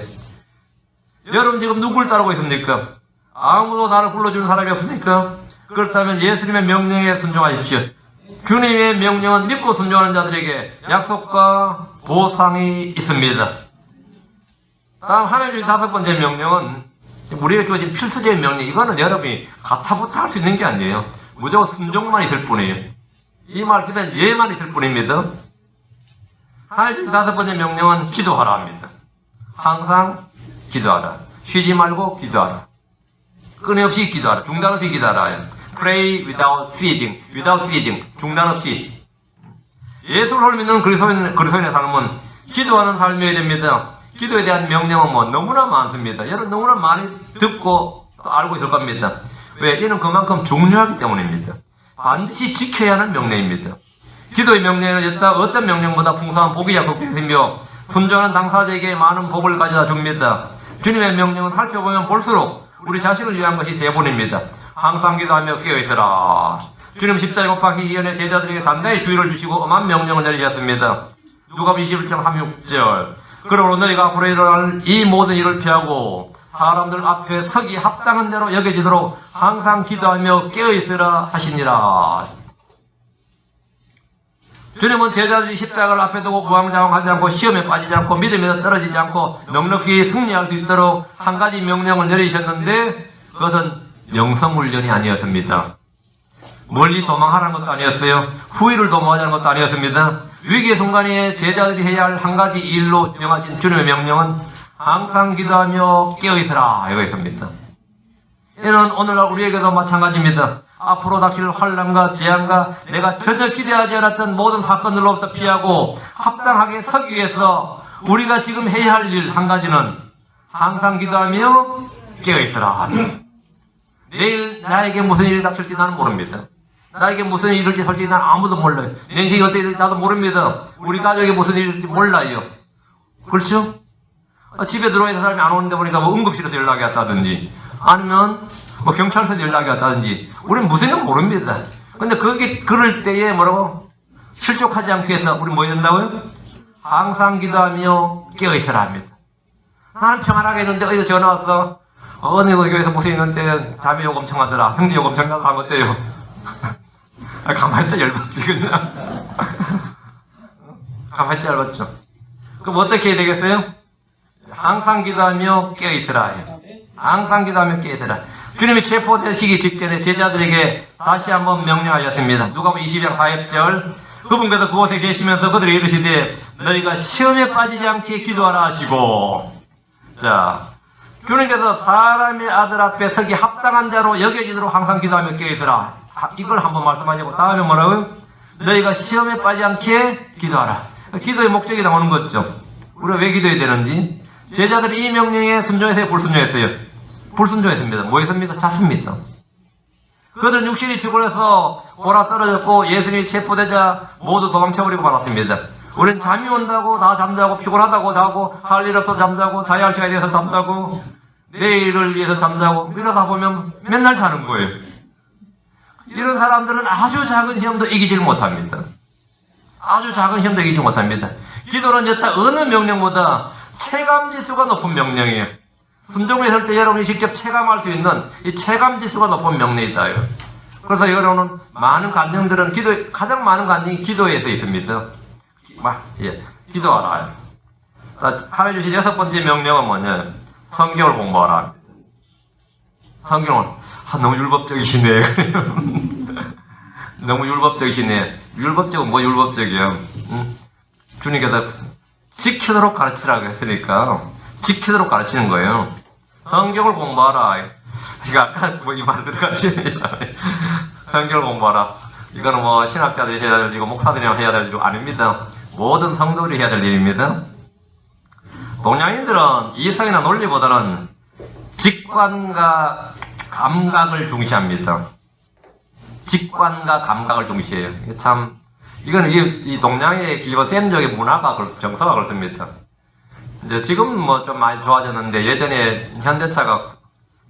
여러분 지금 누굴 따르고 있습니까? 아무도 나를 불러주는 사람이 없습니까? 그렇다면 예수님의 명령에 순종하십시오. 주님의 명령은 믿고 순종하는 자들에게 약속과 보상이 있습니다. 다음 하나님 중 5번째 명령은 우리에게 주어진 필수적인 명령. 이거는 여러분이 가타부타 할 수 있는 게 아니에요. 무조건 순종만 있을 뿐이에요. 이 말씀엔 예만 있을 뿐입니다. 하나님 중 5번째 명령은 기도하라 합니다. 항상 기도하라. 쉬지 말고 기도하라. 끊임없이 기도하라. 중단 없이 기도하라. Pray without ceasing. 중단 없이. 예수를 믿는 그리스도인의 삶은 기도하는 삶이어야 됩니다. 기도에 대한 명령은 너무나 많습니다. 여러분 너무나 많이 듣고 또 알고 있을 겁니다. 왜? 이는 그만큼 중요하기 때문입니다. 반드시 지켜야 하는 명령입니다. 기도의 명령에는 어떤 명령보다 풍성한 복이 약속되어 있으며 순종하는 당사자에게 많은 복을 가져다 줍니다. 주님의 명령은 살펴보면 볼수록 우리 자신을 위한 것이 대부분입니다. 항상 기도하며 깨어있으라. 주님 십자가에 못 박히기 전에 제자들에게 단단히 주의를 주시고 엄한 명령을 내리셨습니다. 누가복음 21장 36절. 그러므로 너희가 앞으로 일어날 이 모든 일을 피하고 사람들 앞에 서기 합당한 대로 여겨지도록 항상 기도하며 깨어있으라 하시니라. 주님은 제자들이 십자가를 앞에 두고 우왕좌왕하지 않고 시험에 빠지지 않고 믿음에서 떨어지지 않고 넉넉히 승리할 수 있도록 한 가지 명령을 내리셨는데 그것은 영성훈련이 아니었습니다. 멀리 도망하라는 것도 아니었어요. 후위를 도모하자는 것도 아니었습니다. 위기의 순간에 제자들이 해야 할 한 가지 일로 명하신 주님의 명령은 항상 기도하며 깨어있으라 이거였습니다. 이는 오늘날 우리에게도 마찬가지입니다. 앞으로 닥칠 환난과 재앙과 내가 전혀 기대하지 않았던 모든 사건들로부터 피하고 합당하게 서기 위해서 우리가 지금 해야 할 일 한 가지는 항상 기도하며 깨어있으라. 내일 나에게 무슨 일이 닥칠지 나는 모릅니다. 나에게 무슨 일이 일을지 솔직히 난 아무도 몰라요. 내 인생이 어떻게 될지 나도 모릅니다. 우리 가족에 무슨 일이 일을지 몰라요. 그렇죠? 집에 들어와 있는 사람이 안 오는데 보니까 응급실에서 연락이 왔다든지 아니면 경찰서에서 연락이 왔다든지 우리는 무슨 일은 모릅니다. 근데 그럴 때에 뭐라고? 실족하지 않기 위해서 우리 뭐 해야 된다고요? 항상 기도하며 깨어있으라 합니다. 나는 평안하게 있는데 어디서 전화 왔어? 어느 교회에서 무슨 있는데 자매 욕 엄청 하더라. 형제 욕 엄청 하고 한 어때요? 가만히 있다 열받지 그냥. 가만히 있다 열받죠. 그럼 어떻게 해야 되겠어요? 항상 기도하며 깨어있으라. 항상 기도하며 깨어있으라. 주님이 체포되시기 직전에 제자들에게 다시 한번 명령하셨습니다. 누가복음 22장 40절. 그분께서 그곳에 계시면서 그들에게 이르시되 너희가 시험에 빠지지 않게 기도하라 하시고. 자, 주님께서 사람의 아들 앞에 서기 합당한 자로 여겨지도록 항상 기도하며 깨어있으라. 이걸 한번 말씀하시고 다음에 뭐라고요? 너희가 시험에 빠지지 않게 기도하라. 기도의 목적이 나오는 거죠. 우리가 왜 기도해야 되는지. 제자들이 이 명령에 순종했어요? 불순종했어요? 불순종했습니다. 뭐 했습니까? 잤습니다. 그들은 육신이 피곤해서 골아 떨어졌고 예수님이 체포되자 모두 도망쳐버리고 말았습니다. 우린 잠이 온다고 다 잠자고 피곤하다고 자고 할 일 없어서 잠자고 자야 할 시간이 돼서 잠자고 내일을 위해서 잠자고 이러다 보면 맨날 자는 거예요. 이런 사람들은 아주 작은 시험도 이기질 못합니다. 아주 작은 시험도 이기지 못합니다. 기도는 여타 어느 명령보다 체감지수가 높은 명령이에요. 순종을 했을 때 여러분이 직접 체감할 수 있는 이 체감지수가 높은 명령이다. 그래서 여러분은 많은 간증들은 가장 많은 간증이 기도에서 있습니다. 기도하라. 하나님 주신 6번째 명령은 뭐냐? 성경을 공부하라. 성경을 너무 율법적이시네. 너무 율법적이시네. 율법적은 뭐 율법적이야? 주님께서 지키도록 가르치라고 했으니까 지키도록 가르치는 거예요. 성경을 공부하라. 이거 아까 이 말 들어가시잖아요. 성경을 공부하라. 이거는 뭐 신학자들이 해야 될 일이고 목사들이 해야 될 일이 아닙니다. 모든 성도들이 해야 될 일입니다. 동양인들은 이성이나 논리보다는 직관과 감각을 중시합니다. 직관과 감각을 중시해요. 이거는 이 동양의 기본 셈적인 문화가 정서가 그렇습니다. 이제 지금 뭐 좀 많이 좋아졌는데 예전에 현대차가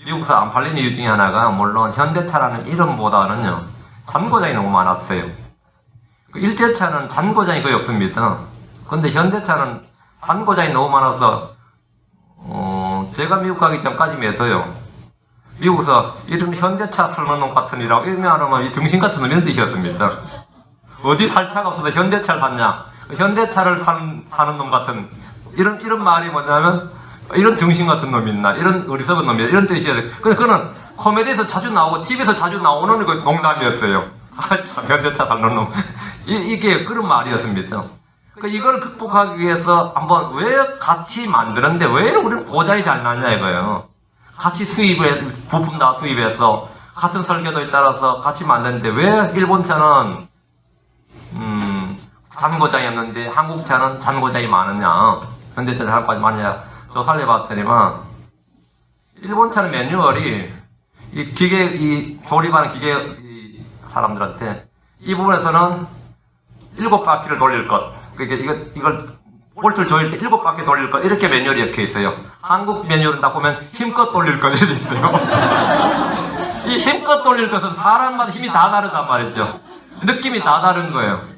미국에서 안 팔린 이유 중에 하나가 물론 현대차라는 이름보다는요 잔고장이 너무 많았어요. 일제차는 잔고장이 거의 없습니다. 근데 현대차는 잔고장이 너무 많아서 제가 미국 가기 전까지만 해도요 미국에서 이름 현대차 살는 놈 같은 이라고 일명하면 이 등신 같은 놈 이런 뜻이었습니다. 어디 살 차가 없어서 현대차를 샀냐? 현대차를 사는 놈 같은 이런 말이 뭐냐면 이런 등신 같은 놈이 있나? 이런 어리석은 놈이야. 이런 뜻이었어요. 근데 그거는 코미디에서 자주 나오고 TV에서 자주 나오는 그 농담이었어요. 참 현대차 사는 놈. 이게 그런 말이었습니다. 이걸 극복하기 위해서 한번 왜 같이 만드는데 왜 우리는 고장이 잘 나냐 이거예요. 같이 부품 다 수입해서 같은 설계도에 따라서 같이 만드는데 왜 일본 차는 잔고장이었는데 한국 차는 잔고장이 많으냐? 현대차는 한국까지 많으냐? 조사를 해봤더니만 일본 차는 매뉴얼이 이 조립하는 기계 사람들한테 이 부분에서는 7바퀴를 돌릴 것. 이걸 볼트를 조일 때 7바퀴 돌릴 것. 이렇게 매뉴얼이 이렇게 있어요. 한국 매뉴얼은 딱 보면 힘껏 돌릴 것 이렇게 있어요. 이 힘껏 돌릴 것은 사람마다 힘이 다 다르단 말이죠. 느낌이 다 다른 거예요.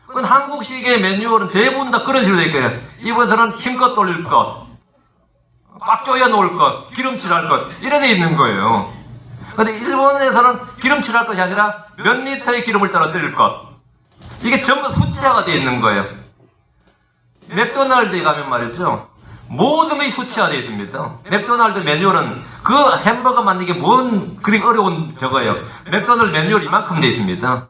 그건 한국식의 매뉴얼은 대부분 다 그런 식으로 되어 있거든요. 이번에는 힘껏 돌릴 것, 꽉 조여 놓을 것, 기름칠할 것, 이래 돼 있는 거예요. 근데 일본에서는 기름칠할 것이 아니라 몇 리터의 기름을 떨어뜨릴 것. 이게 전부 수치화가 되어 있는 거예요. 맥도날드에 가면 말이죠. 모든 것이 수치화되어 있습니다. 맥도날드 매뉴얼은 그 햄버거 만드는 게 뭔 그리 어려운 저거예요. 맥도날드 매뉴얼 이만큼 되어 있습니다.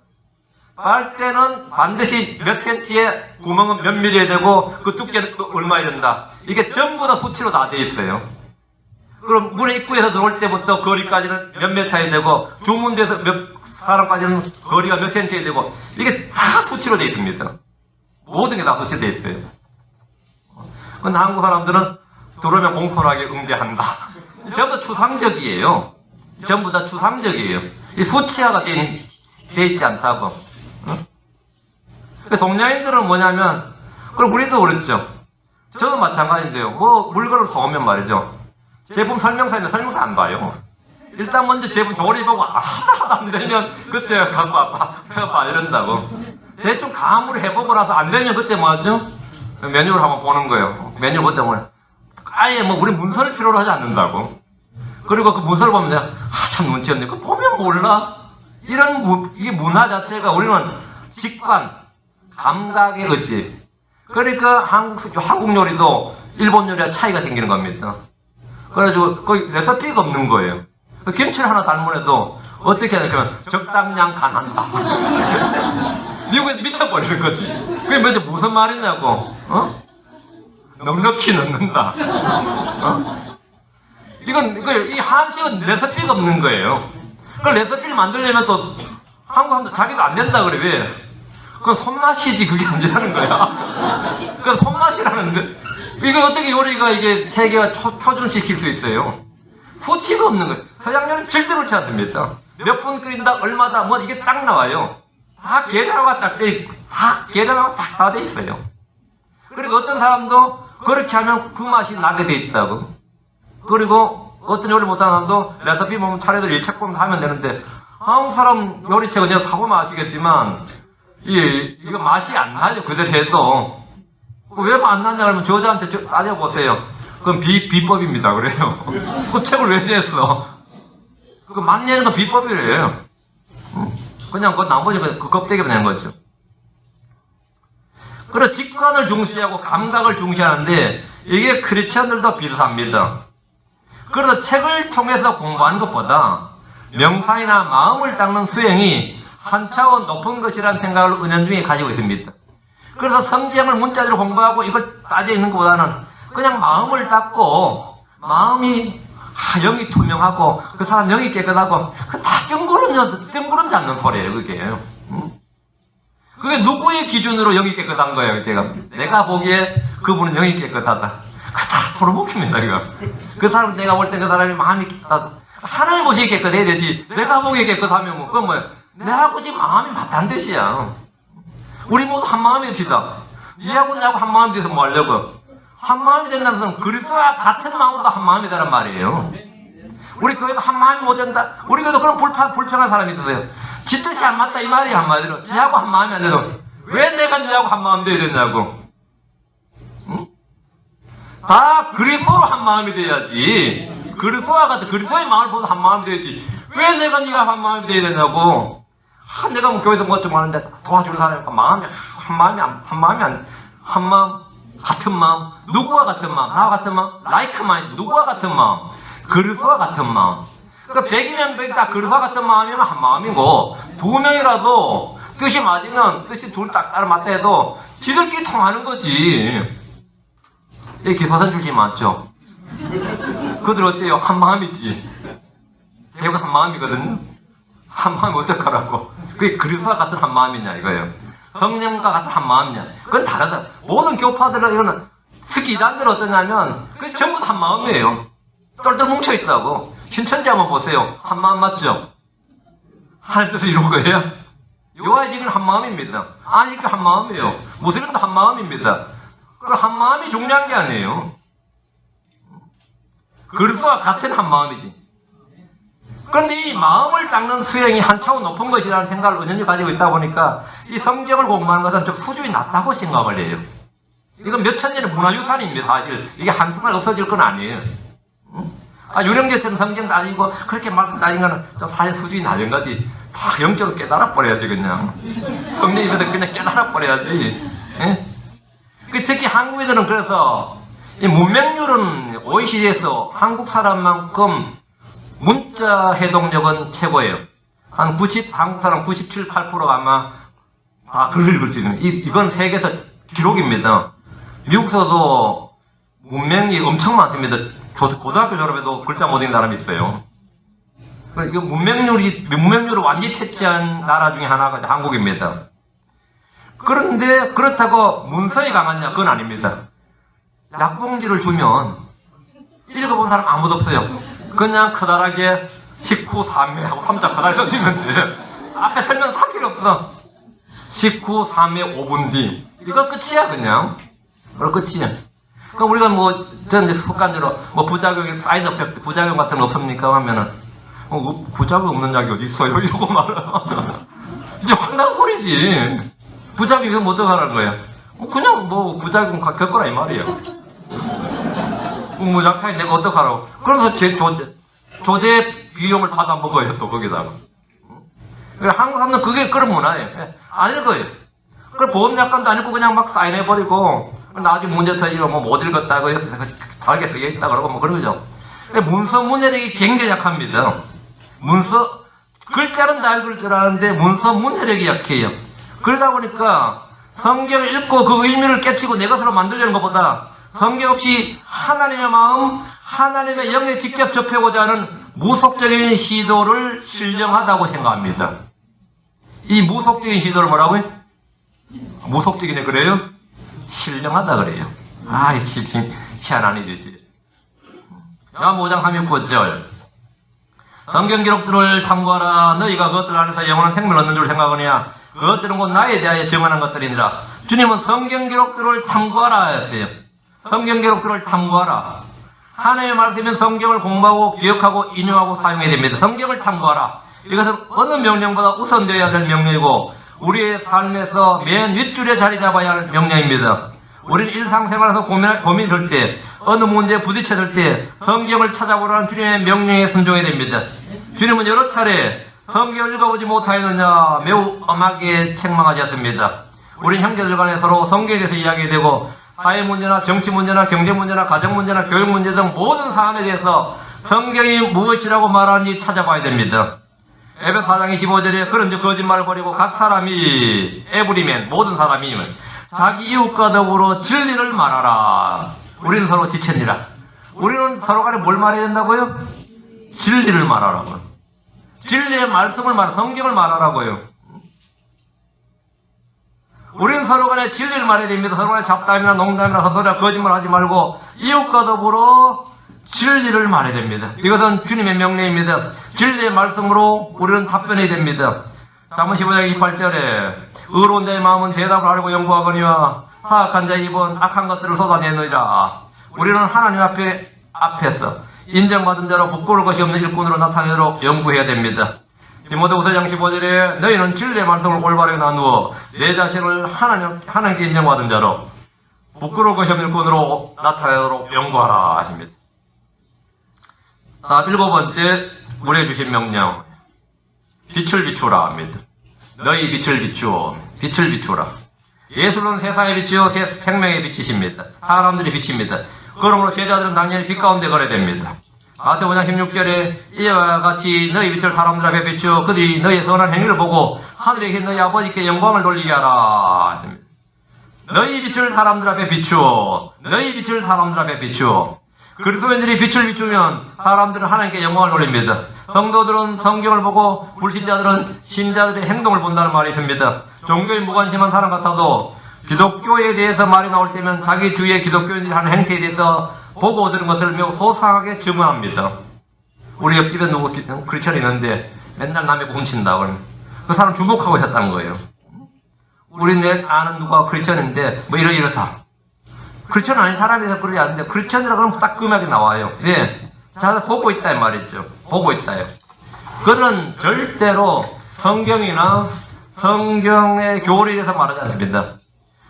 빨대는 반드시 몇 센치의 구멍은 몇 밀리에 되고 그 두께는 얼마에 된다. 이게 전부 다 수치로 다 되어 있어요. 그럼 문의 입구에서 들어올 때부터 거리까지는 몇 메타에 되고 주문대에서 몇 사람까지는 거리가 몇 센치에 되고 이게 다 수치로 되어 있습니다. 모든 게 다 수치로 되어 있어요. 근데 한국 사람들은 들어오면 공손하게 응대한다. 전부 다 추상적이에요. 전부 다 추상적이에요. 이 수치화가 되어 있지 않다고. 동양인들은 뭐냐면, 그럼 우리도 그렇죠. 저도 마찬가지인데요. 뭐 물건을 사오면 말이죠. 제품 설명서인데 설명서 안 봐요. 일단 먼저 제품 조립하고 하다 안 되면 그때 갖고 와봐 이런다고. 대충 감으로 해보고 나서 안 되면 그때 뭐 하죠? 메뉴를 한번 보는 거예요. 메뉴 보자 뭐 아예 뭐 우리 문서를 필요로 하지 않는다고. 그리고 그 문서를 보면 내가 참 눈치 없네. 그거 보면 몰라. 이게 문화 자체가 우리는 직관, 감각의 의지. 그러니까 한국 요리도 일본 요리와 차이가 생기는 겁니다. 그래가지고 거의 레시피가 없는 거예요. 김치를 하나 달문해도 어떻게 해야 되냐면 적당량 간한다. 미국에서 미쳐버리는 거지. 그게 무슨 말이냐고. 넉넉히 넣는다. 이 한식은 레시피가 없는 거예요. 그 레시피를 만들려면 또 한국 사람들 자기도 안 된다 그래. 왜? 그건 손맛이지 그게 아니라는 거야. 그건 손맛이라는 거. 이거 어떻게 요리가 이게 세계화 표준시킬 수 있어요? 수치가 없는 거예요. 서양료는 절대 그렇지 않습니다. 몇 분 끓인다, 얼마다, 뭐 이게 딱 나와요. 다 계량화가 다 계량화가 다 돼 있어요. 그리고 어떤 사람도 그렇게 하면 그 맛이 나게 돼 있다고. 그리고 어떤 요리 못하는 사람도 레시피 보면 차례대로 이 책 보면 하면 되는데, 한국 사람 요리책은 제가 사보면 아시겠지만, 이거 맛이 안 나죠. 그대로 해도. 왜 안 나냐 그러면 저자한테 따져보세요. 그건 비법입니다. 그래요. 그 책을 왜 냈어? 그 맛내는 건 비법이래요. 그냥 그 나머지 그 껍데기만 낸 거죠. 그래서 직관을 중시하고 감각을 중시하는데 이게 크리스천들도 비슷합니다. 그래서 책을 통해서 공부하는 것보다 명상이나 마음을 닦는 수행이 한 차원 높은 것이라는 생각을 은연중에 가지고 있습니다. 그래서 성경을 문자대로 공부하고 이걸 따져 있는 것보다는 그냥 마음을 닦고 마음이 영이 투명하고 그 사람 영이 깨끗하고 그 다 뜬구름 잡는 소리예요. 그게. 그게 누구의 기준으로 영이 깨끗한 거예요? 내가 보기에 그분은 영이 깨끗하다. 그 다 소로목입니다. 이거. 그 사람 내가 볼 때 그 사람이 마음이 깨끗하다. 하나님 보시기에 깨끗해야 되지. 내가 보기에 깨끗하면 뭐 그건 뭐야? 내하고 지금 마음이 맞다는 뜻이야. 우리 모두 한 마음이 됩시다. 니하고 나하고 한 마음이 돼서 뭐 하려고? 한 마음이 된다는 것은 그리스도와 같은 마음으로 한 마음이 되란 말이에요. 우리 교회가 한 마음이 못 된다. 우리 교회도 그런 불평한 사람이 있어요. 지 뜻이 안 맞다 이 말이 한마디로. 지하고 한 마음이 안 돼도 왜 내가 니하고 한 마음 돼야 되냐고. 응? 다 그리스도로 한 마음이 돼야지. 그리스도와 같은 그리스도의 마음을 보고 한 마음이 돼야지. 왜 내가 니가 한 마음이 돼야 되냐고. 내가 뭐 교회에서 뭐 좀 하는데 도와주는 사람이니까 마음이 한 마음 같은 마음. 누구와 같은 마음? 나와 같은 마음? like mind. 누구와 같은 마음? 그리스도와 같은 마음. 그러니까 100이면 100 다 그리스도와 같은 마음이면 한 마음이고, 2명이라도 뜻이 맞으면 뜻이 둘 딱 따라 맞다 해도 지들끼리 통하는 거지. 이 기소선 출신 많죠? 그들 어때요? 한 마음이지. 대부분 한 마음이거든요? 한 마음이 어떡하라고. 그게 그리스도와 같은 한 마음이냐 이거예요. 성령과 같은 한 마음이냐. 그건 다르다. 모든 교파들은 이거는 특히 이단들은 어떠냐면 그게 전부 다 한 마음이에요. 똘똘 뭉쳐있다고. 신천지 한번 보세요. 한 마음 맞죠? 하나님 뜻을 이룬 거예요? 요하이지는 한 마음입니다. 아니까 한 마음이에요. 무슬림도 한 마음입니다. 그 한 마음이 중요한 게 아니에요. 그리스도와 같은 한 마음이지. 그런데 이 마음을 닦는 수행이 한 차원 높은 것이라는 생각을 은연히 가지고 있다 보니까 이 성경을 공부하는 것은 좀 수준이 낮다고 생각을 해요. 이건 몇천 년의 문화유산입니다. 사실 이게 한순간 없어질 건 아니에요. 유령제처럼 성경 다니고 그렇게 말씀 다닌 거는 좀 사실 수준이 낮은 거지. 다 영적으로 깨달아 버려야지 그냥. 성령 입에서 그냥 깨달아 버려야지. 특히 한국인들은 그래서 이 문맹률은 OECD에서 한국 사람만큼 문자 해독력은 최고예요. 한국 사람 97, 8%가 아마 다 글을 읽을 수 있는. 이건 세계에서 기록입니다. 미국에서도 문맹이 엄청 많습니다. 고등학교 졸업해도 글자 못 읽는 사람이 있어요. 이거 문맹률을 완전히 퇴치한 나라 중에 하나가 한국입니다. 그런데 그렇다고 문서에 강하냐? 그건 아닙니다. 약봉지를 주면 읽어본 사람 아무도 없어요. 그냥 커다랗게 식후 3회 하고 3자 커다랗게 써주면 돼. 앞에 설명 다 필요 없어. 식후 3회 5분 뒤. 이거 끝이야 그냥. 그거 끝이야. 그럼 우리가 전 이제 습관적으로 부작용이 사이드 이펙트 부작용 같은 거 없습니까? 하면은 부작용 없는 약이 어디 있어요? 이러고 말아. 이제 황당한 소리지. 부작용이 뭐 어떡하라는 거야? 그냥 부작용 겪어라 이 말이야. 약사에 내가 어떡하라고. 그러면서 조제 비용을 받아 먹어요 또 거기다가. 한국 사람들은 그게 그런 문화예요. 안 읽어요. 그럼 보험약관도 안 읽고 그냥 막 사인해버리고 나중에 문제 터지고 못 읽었다고 해서 다르게 쓰여 있다 그러고 그러죠. 문서 문해력이 굉장히 약합니다. 문서 글자는 다 읽을 줄 아는데 문서 문해력이 약해요. 그러다 보니까 성경을 읽고 그 의미를 깨치고 내 것으로 만들려는 것보다 성경 없이 하나님의 마음, 하나님의 영에 직접 접해보자 하는 무속적인 시도를 신령하다고 생각합니다. 이 무속적인 시도를 뭐라고요? 무속적이네 그래요? 신령하다 그래요. 희한한 일이지. 요한 5장 39절 성경 기록들을 탐구하라. 너희가 그것들 안에서 영원한 생명을 얻는 줄 생각하느냐. 그것들은 곧 나에 대하여 증언한 것들이니라. 주님은 성경 기록들을 탐구하라 했어요. 성경 기록들을 탐구하라. 하나님의 말씀은 성경을 공부하고 기억하고 인용하고 사용해야 됩니다. 성경을 탐구하라. 이것은 어느 명령보다 우선되어야 될 명령이고 우리의 삶에서 맨 윗줄에 자리 잡아야 할 명령입니다. 우리는 일상생활에서 고민이 들 때, 어느 문제에 부딪혀들 때 성경을 찾아보라는 주님의 명령에 순종해야 됩니다. 주님은 여러 차례 성경을 읽어보지 못하였느냐 매우 엄하게 책망하셨습니다. 우린 형제들 간에 서로 성경에 대해서 이야기되고 사회 문제나 정치 문제나 경제 문제나 가정 문제나 교육 문제 등 모든 사안에 대해서 성경이 무엇이라고 말하는지 찾아봐야 됩니다. 에베소 4장 25절에 그런즉 거짓말을 버리고 각 사람이 에브리맨 모든 사람이 자기 이웃과 더불어 진리를 말하라. 우리는 서로 지체니라. 우리는 서로 간에 뭘 말해야 된다고요? 진리를 말하라고요. 진리의 말씀을 성경을 말하라고요. 우리는 서로 간에 진리를 말해야 됩니다. 서로 간에 잡담이나 농담이나 헛소리나 거짓말 하지 말고 이웃과 더불어 진리를 말해야 됩니다. 이것은 주님의 명령입니다. 진리의 말씀으로 우리는 답변해야 됩니다. 잠언 15장 28절에 의로운 자의 마음은 대답을 하려고 연구하거니와 사악한 자의 입은 악한 것들을 쏟아내느니라. 우리는 하나님 앞에서 인정받은 자로 부끄러울 것이 없는 일꾼으로 나타내도록 연구해야 됩니다. 디모데후서 2장 15절에 너희는 진리의 말씀을 올바르게 나누어 내 자신을 하나님께 인정받은 자로 부끄러울 것이 없는 일꾼으로 나타내도록 연구하라 하십니다. 자, 7번째 우리에게 주신 명령, 빛을 비추라 합니다. 너희 빛을 비추어, 빛을 비추라. 예수는 세상의 빛이요 생명의 빛이십니다. 사람들의 빛입니다. 그러므로 제자들은 당연히 빛 가운데 걸어야 됩니다. 마태복음 5장 16절에 이와 같이 너희 빛을 사람들 앞에 비추어 그들이 너희의 선한 행위를 보고 하늘에 계신 너희 아버지께 영광을 돌리게 하라. 너희 빛을 사람들 앞에 비추어, 너희 빛을 사람들 앞에 비추어. 그리스도인들이 빛을 비추면 사람들은 하나님께 영광을 돌립니다. 성도들은 성경을 보고 불신자들은 신자들의 행동을 본다는 말이 있습니다. 종교에 무관심한 사람 같아도 기독교에 대해서 말이 나올 때면 자기 주위의 기독교인들이 하는 행태에 대해서 보고 들은 것을 매우 소상하게 증언합니다. 우리 옆집에 누구 크리스천이 있는데 맨날 남의 거 훔친다 그러면 그 사람 주목하고 있었다는 거예요. 우리 내 아는 누가 크리스천인데 뭐 이렇다. 크리스천 아닌 사람에서 그러지 않는데 크리스천이라 그러면 따끔하게 나와요. 왜? 자, 보고 있다 이 말이죠. 보고 있다요. 그들은 절대로 성경이나 성경의 교리에 대해서 말하지 않습니다.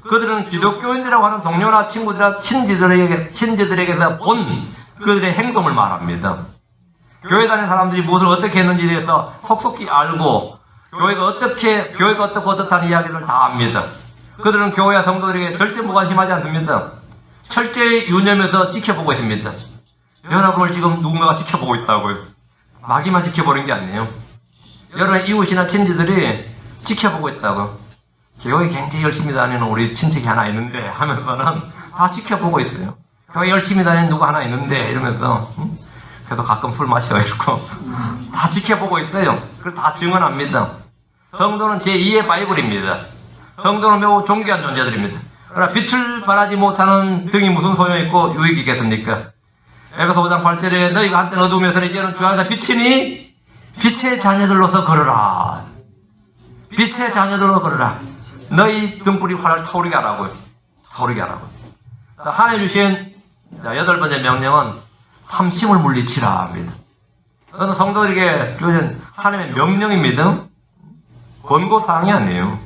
그들은 기독교인들이라고 하는 동료나 친구들이나 친지들에게서 본 그들의 행동을 말합니다. 교회 다니는 사람들이 무엇을 어떻게 했는지에 대해서 속속히 알고 교회가 어떻고 어떻다는 이야기를 다 합니다. 그들은 교회와 성도들에게 절대 무관심하지 않습니다. 철저히 유념해서 지켜보고 있습니다. 여러분을 지금 누군가가 지켜보고 있다고요. 마귀만 지켜보는 게 아니에요. 여러분의 이웃이나 친지들이 지켜보고 있다고. 교회 굉장히 열심히 다니는 우리 친척이 하나 있는데 하면서는 다 지켜보고 있어요. 교회 열심히 다니는 누가 하나 있는데 이러면서 그래도 가끔 술 마셔 이러고 다 지켜보고 있어요. 그래서 다 증언합니다. 성도는 제2의 바이블입니다. 성도는 매우 존귀한 존재들입니다. 그러나 빛을 발하지 못하는 등이 무슨 소용이 있고 유익이 있겠습니까? 에베소 5장 8절에 너희가 한때 어두움에서 이제는 주 안에서 빛이니 빛의 자녀들로서 걸어라. 빛의 자녀들로 걸어라. 너희 등불이 활활 타오르게 하라고요. 타오르게 하라고요. 하나님 주신 8번째 명령은 탐심을 물리치라 합니다. 그건 성도들에게 주신 하나님의 명령입니다. 권고사항이 아니에요.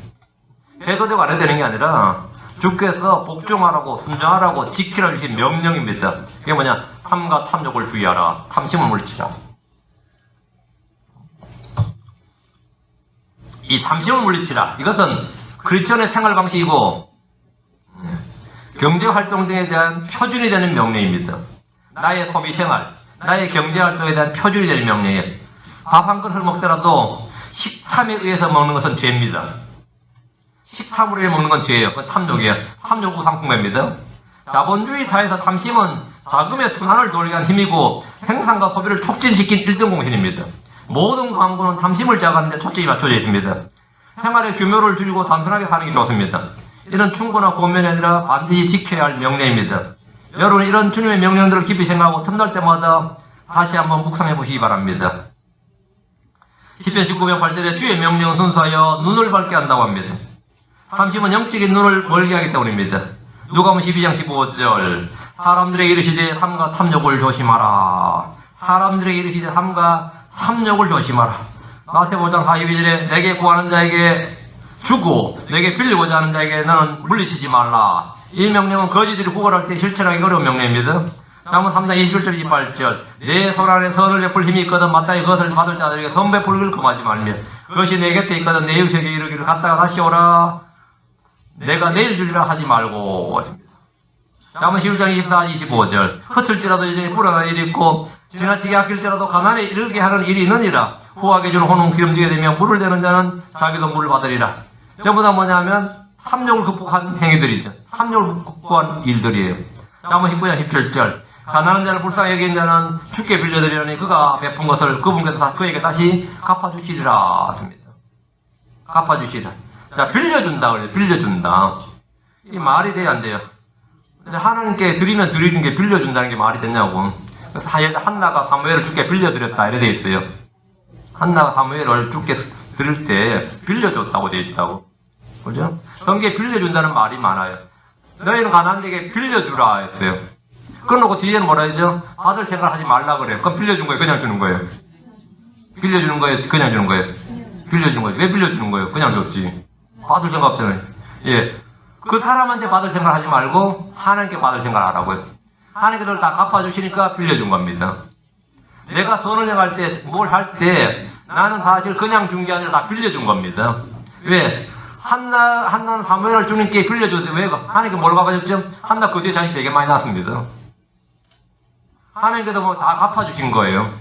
해도 되고 안 해도 되는 게 아니라 주께서 복종하라고 순종하라고 지키라 주신 명령입니다. 그게 뭐냐? 탐과 탐욕을 주의하라. 탐심을 물리치라. 이 탐심을 물리치라. 이것은 크리스천의 생활 방식이고 경제활동 등에 대한 표준이 되는 명령입니다. 나의 소비생활, 나의 경제활동에 대한 표준이 되는 명령이에요. 밥 한 그릇을 먹더라도 식탐에 의해서 먹는 것은 죄입니다. 식탐으로 인해 먹는 건 죄예요. 그건 탐욕이에요. 탐욕 우상풍배입니다. 자본주의 사회에서 탐심은 자금의 순환을 돌게 한 힘이고 생산과 소비를 촉진시킨 1등 공신입니다. 모든 광고는 탐심을 제어하는 데 초점이 맞춰져 있습니다. 생활의 규모를 줄이고 단순하게 사는 게 좋습니다. 이런 충고나 고면이 아니라 반드시 지켜야 할 명령입니다. 여러분 이런 주님의 명령들을 깊이 생각하고 틈날 때마다 다시 한번 묵상해 보시기 바랍니다. 시편 19편 8절에 주의 명령은 순수하여 눈을 밝게 한다고 합니다. 탐심은 영적인 눈을 멀게 하기 때문입니다. 누가복음 12장 15절 사람들에게 이르시되 삼가 탐욕을 조심하라. 사람들에게 이르시되 삼가 탐욕을 조심하라. 마태복음 5장 42절에 내게 구하는 자에게 주고 내게 빌리고자 하는 자에게 너는 물리치지 말라. 이 명령은 거지들이 구걸할 때 실천하기 어려운 명령입니다. 잠언 3장 21절 28절 내 손 안에 선을 베풀 힘이 있거든 마땅히 그것을 받을 자들에게 선 베풀기를 금하지 말며 그것이 내 곁에 있거든 내 이웃에게 이르기를 갔다가 다시 오라 내가 내일 주리라 하지 말고. 잠언 11장 24, 25절 헛을지라도 이제 불안한 일이 있고 지나치게 아낄지라도 가난에 이르게 하는 일이 있느니라. 후하게 주는 혼은 기름지게 되며 물을 대는 자는 자기도 물을 받으리라. 전부 다 뭐냐면 탐욕을 극복한 행위들이죠. 탐욕을 극복한 일들이에요. 잠언 19장 17절 가난한 자를 불쌍히 여긴 자는 주께 빌려드리려니 그가 베푼 것을 그분께서 그에게 다시 갚아주시리라 했습니다. 갚아주시리라. 자, 빌려준다 그래요. 빌려준다. 이 말이 돼야 안 돼요. 근데 하나님께 드리면 드리는 게 빌려준다는 게 말이 되냐고. 그래서 한나가 사무엘을 주께 빌려드렸다 이래 돼 있어요. 한나가 사무엘을 주께 드릴 때 빌려줬다고 돼 있다고. 그죠? 성경에 빌려준다는 말이 많아요. 너희는 가난한 자에게 빌려주라 했어요. 끊어놓고 뒤에는 뭐라 하죠? 받을 생각을 하지 말라 그래요. 그럼 빌려준 거예요? 그냥 주는 거예요? 빌려주는 거예요? 그냥 주는 거예요? 빌려주는 거예요? 왜 빌려주는 거예요? 그냥 줬지. 받을 생각 없잖아요. 예. 그 사람한테 받을 생각을 하지 말고 하나님께 받을 생각을 하라고요. 하나님께서 다 갚아주시니까 빌려준 겁니다. 내가 선을 행할 때, 뭘 할 때 나는 사실 그냥 준 게 아니라 다 빌려준 겁니다. 왜? 한나는 사무엘을 주님께 빌려줬어요. 왜? 하나님께 뭘 갚아줬죠? 한나 그 뒤에 자식 되게 많이 낳았습니다. 하나님께서 뭐 다 갚아주신 거예요.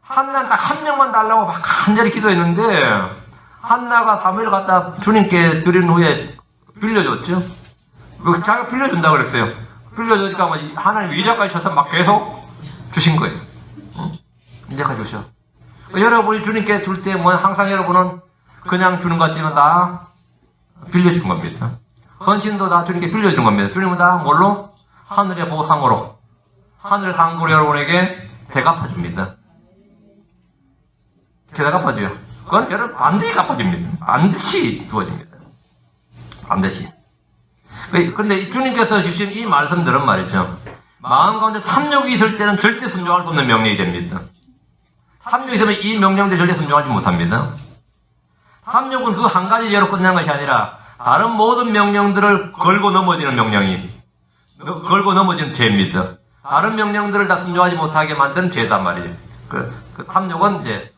한나는 딱 한 명만 달라고 막 간절히 기도했는데 한나가 사무엘 갖다 주님께 드린 후에 빌려줬죠. 자기가 빌려준다 그랬어요. 빌려주니까 뭐 하나님 위자까지 쳐서 막 계속 주신 거예요. 위자까지 주셔. 여러분이 주님께 줄 때 뭐 항상 여러분은 그냥 주는 것 같지만 다 빌려준 겁니다. 헌신도 다 주님께 빌려준 겁니다. 주님은 다 뭘로? 하늘의 보상으로, 하늘의 상으로 여러분에게 대갚아줍니다. 대갚아줘요. 그건 여러분 반드시 갚아줍니다. 반드시 주어집니다. 반드시. 그런데 주님께서 주신 이 말씀들은 말이죠. 마음 가운데 탐욕이 있을 때는 절대 순종할 수 없는 명령이 됩니다. 탐욕이 있으면 이 명령들 절대 순종하지 못합니다. 탐욕은 그 한 가지 죄로 끝나는 것이 아니라 다른 모든 명령들을 걸고 넘어지는 명령이, 걸고 넘어지는 죄입니다. 다른 명령들을 다 순종하지 못하게 만드는 죄단 말이에요. 그 탐욕은 이제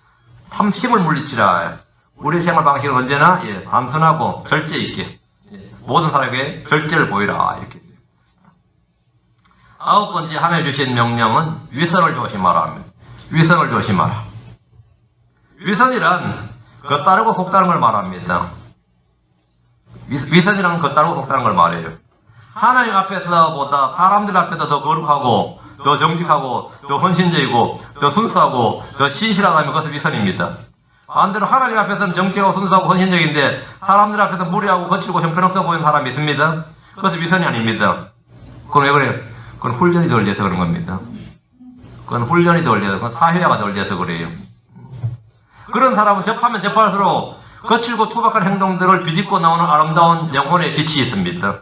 탐심을 물리치라. 우리 생활 방식은 언제나 단순하고 절제 있게 모든 사람에게 절제를 보이라 이렇게. 아홉 번째 하나님 주신 명령은 위선을 조심하라 합니다. 위선을 조심하라. 위선이란 겉다르고 속다른 걸 말합니다. 위선이란 겉다르고 속다른 걸 말해요. 하나님 앞에서보다 사람들 앞에서 더 거룩하고 더 정직하고 더 헌신적이고 더 순수하고 더 신실하다면 그것은 위선입니다. 반대로 하나님 앞에서는 정직하고 순수하고 헌신적인데 사람들 앞에서 무례하고 거칠고 형편없어 보이는 사람이 있습니다. 그것은 위선이 아닙니다. 그건 왜 그래요? 그건 훈련이 덜 돼서 그런 겁니다. 그건 훈련이 덜 돼서, 그건 사회화가 덜 돼서 그래요. 그런 사람은 접하면 접할수록 거칠고 투박한 행동들을 비집고 나오는 아름다운 영혼의 빛이 있습니다.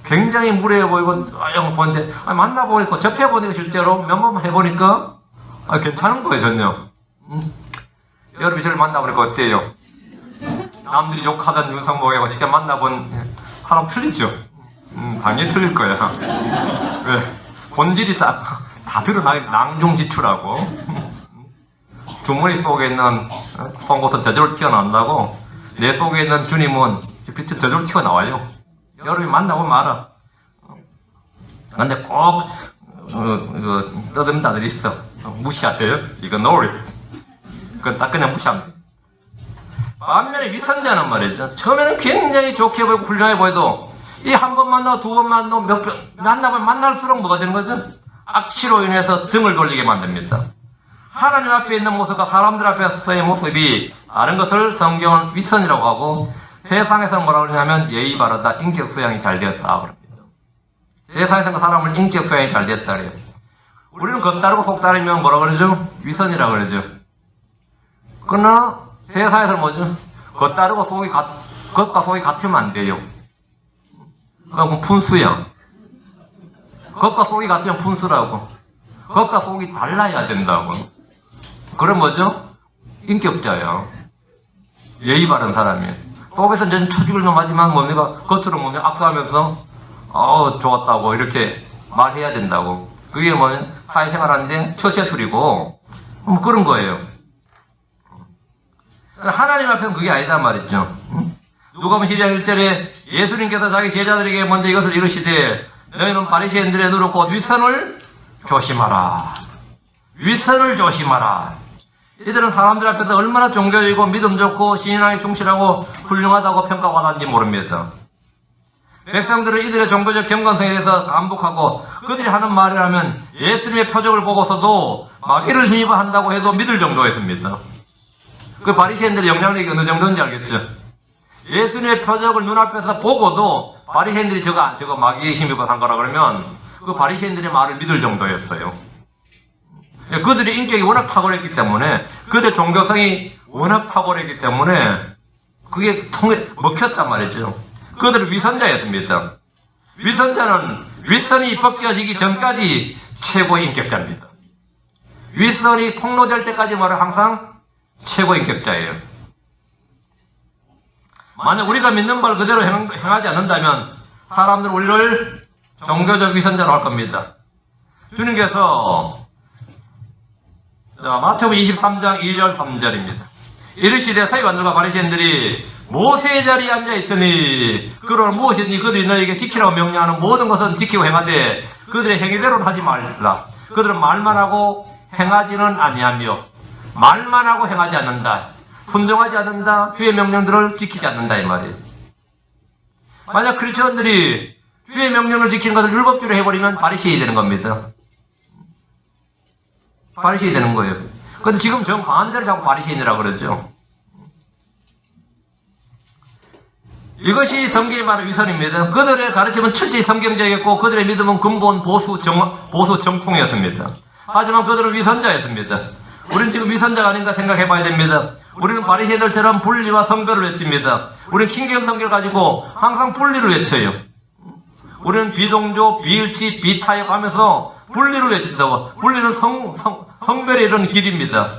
굉장히 무례해 보이고, 보는데, 만나보니까, 접해보니까 실제로 몇 번 해보니까, 괜찮은 거예요, 전혀. 여러분이 저를 만나보니까 어때요? 남들이 욕하던 윤성목하고 직접 만나본 사람 틀리죠? 당연히 틀릴 거야. 왜? 본질이 다 드러나게 낭중지출하고, 주머니 속에 있는 송곳은 저절로 튀어나온다고, 내 속에 있는 주님은 빛이 저절로 튀어나와요. 여러분이 만나보면 알아. 근데 꼭, 떠드는 자들이 있어. 무시하세요? 이거 no risk. 그건 딱 그냥 무시합니다. 반면에 위선자는 말이죠. 처음에는 굉장히 좋게 보이고 훌륭해 보여도, 이 한 번 만나고 두 번 만나고 몇 번 만나면 만날수록 뭐가 되는 거죠? 악취로 인해서 등을 돌리게 만듭니다. 하나님 앞에 있는 모습과 사람들 앞에서의 모습이 다른 것을 성경은 위선이라고 하고, 세상에서는 뭐라고 그러냐면 예의 바르다, 인격 수양이 잘 되었다 그럽니다. 세상에서는 사람은 인격 수양이 잘 되었다 그래요. 우리는 겉다르고 속다르면 뭐라고 그러죠? 위선이라고 그러죠. 그러나 세상에서 뭐죠? 겉과 속이 같으면 안 돼요. 그건 푼수야. 겉과 속이 같으면 푼수라고. 겉과 속이 달라야 된다고. 그럼 뭐죠? 인격자야. 예의 바른 사람이에요. 속에서 전 추죽을 넘하지만 뭡니까? 겉으로 보면 악수하면서 좋았다고 이렇게 말해야 된다고. 그게 뭐냐면 사회생활하는데 처세술이고 뭐 그런 거예요. 하나님 앞에는 그게 아니단 말이죠. 누가복음 12장 1절에 예수님께서 자기 제자들에게 먼저 이것을 이르시되 너희는 바리새인들의 누룩 곧 윗선을 조심하라. 윗선을 조심하라. 이들은 사람들 앞에서 얼마나 종교적이고 믿음 좋고 신앙에 충실하고 훌륭하다고 평가받았는지 모릅니다. 백성들은 이들의 종교적 경건성에 대해서 감복하고 그들이 하는 말이라면 예수님의 표적을 보고서도 마귀를 힘입어 한다고 해도 믿을 정도였습니다. 그 바리새인들의 영향력이 어느 정도인지 알겠죠? 예수님의 표적을 눈앞에서 보고도 바리새인들이 저거 마귀에 힘입어 한 거라 그러면 그 바리새인들의 말을 믿을 정도였어요. 그들의 인격이 워낙 탁월했기 때문에 그들의 종교성이 워낙 탁월했기 때문에 그게 먹혔단 말이죠. 그들은 위선자였습니다. 위선자는 윗선이 벗겨지기 전까지 최고의 인격자입니다. 윗선이 폭로될 때까지 말은 항상 최고의 인격자예요. 만약 우리가 믿는 바를 그대로 행하지 않는다면 사람들은 우리를 종교적 위선자로 할 겁니다. 주님께서 마태복음 23장 2절 3절입니다. 이르시되 서기관들과 바리새인들이 모세의 자리에 앉아 있으니 그러나 무엇이든지 그들이 너희에게 지키라고 명령하는 모든 것은 지키고 행하되 그들의 행위대로는 하지 말라. 그들은 말만 하고 행하지는 아니하며 말만 하고 행하지 않는다. 순종하지 않는다. 주의 명령들을 지키지 않는다 이 말이에요. 만약 크리스천들이 주의 명령을 지키는 것을 율법주의로 해버리면 바리새인이 되는 겁니다. 바리새인이 되는 거예요. 근데 지금 정반대로 자꾸 바리새인이라고 그러죠. 이것이 성경이 말하는 위선입니다. 그들의 가르침은 철저히 성경적이었고 그들의 믿음은 근본 보수 정통이었습니다. 하지만 그들은 위선자였습니다. 우리는 지금 위선자가 아닌가 생각해 봐야 됩니다. 우리는 바리새인들처럼 분리와 성별을 외칩니다. 우리는 킹경 성경을 가지고 항상 분리를 외쳐요. 우리는 비동조, 비일치, 비타협 하면서 분리를 외친다고. 분리는 성별의 이런 길입니다.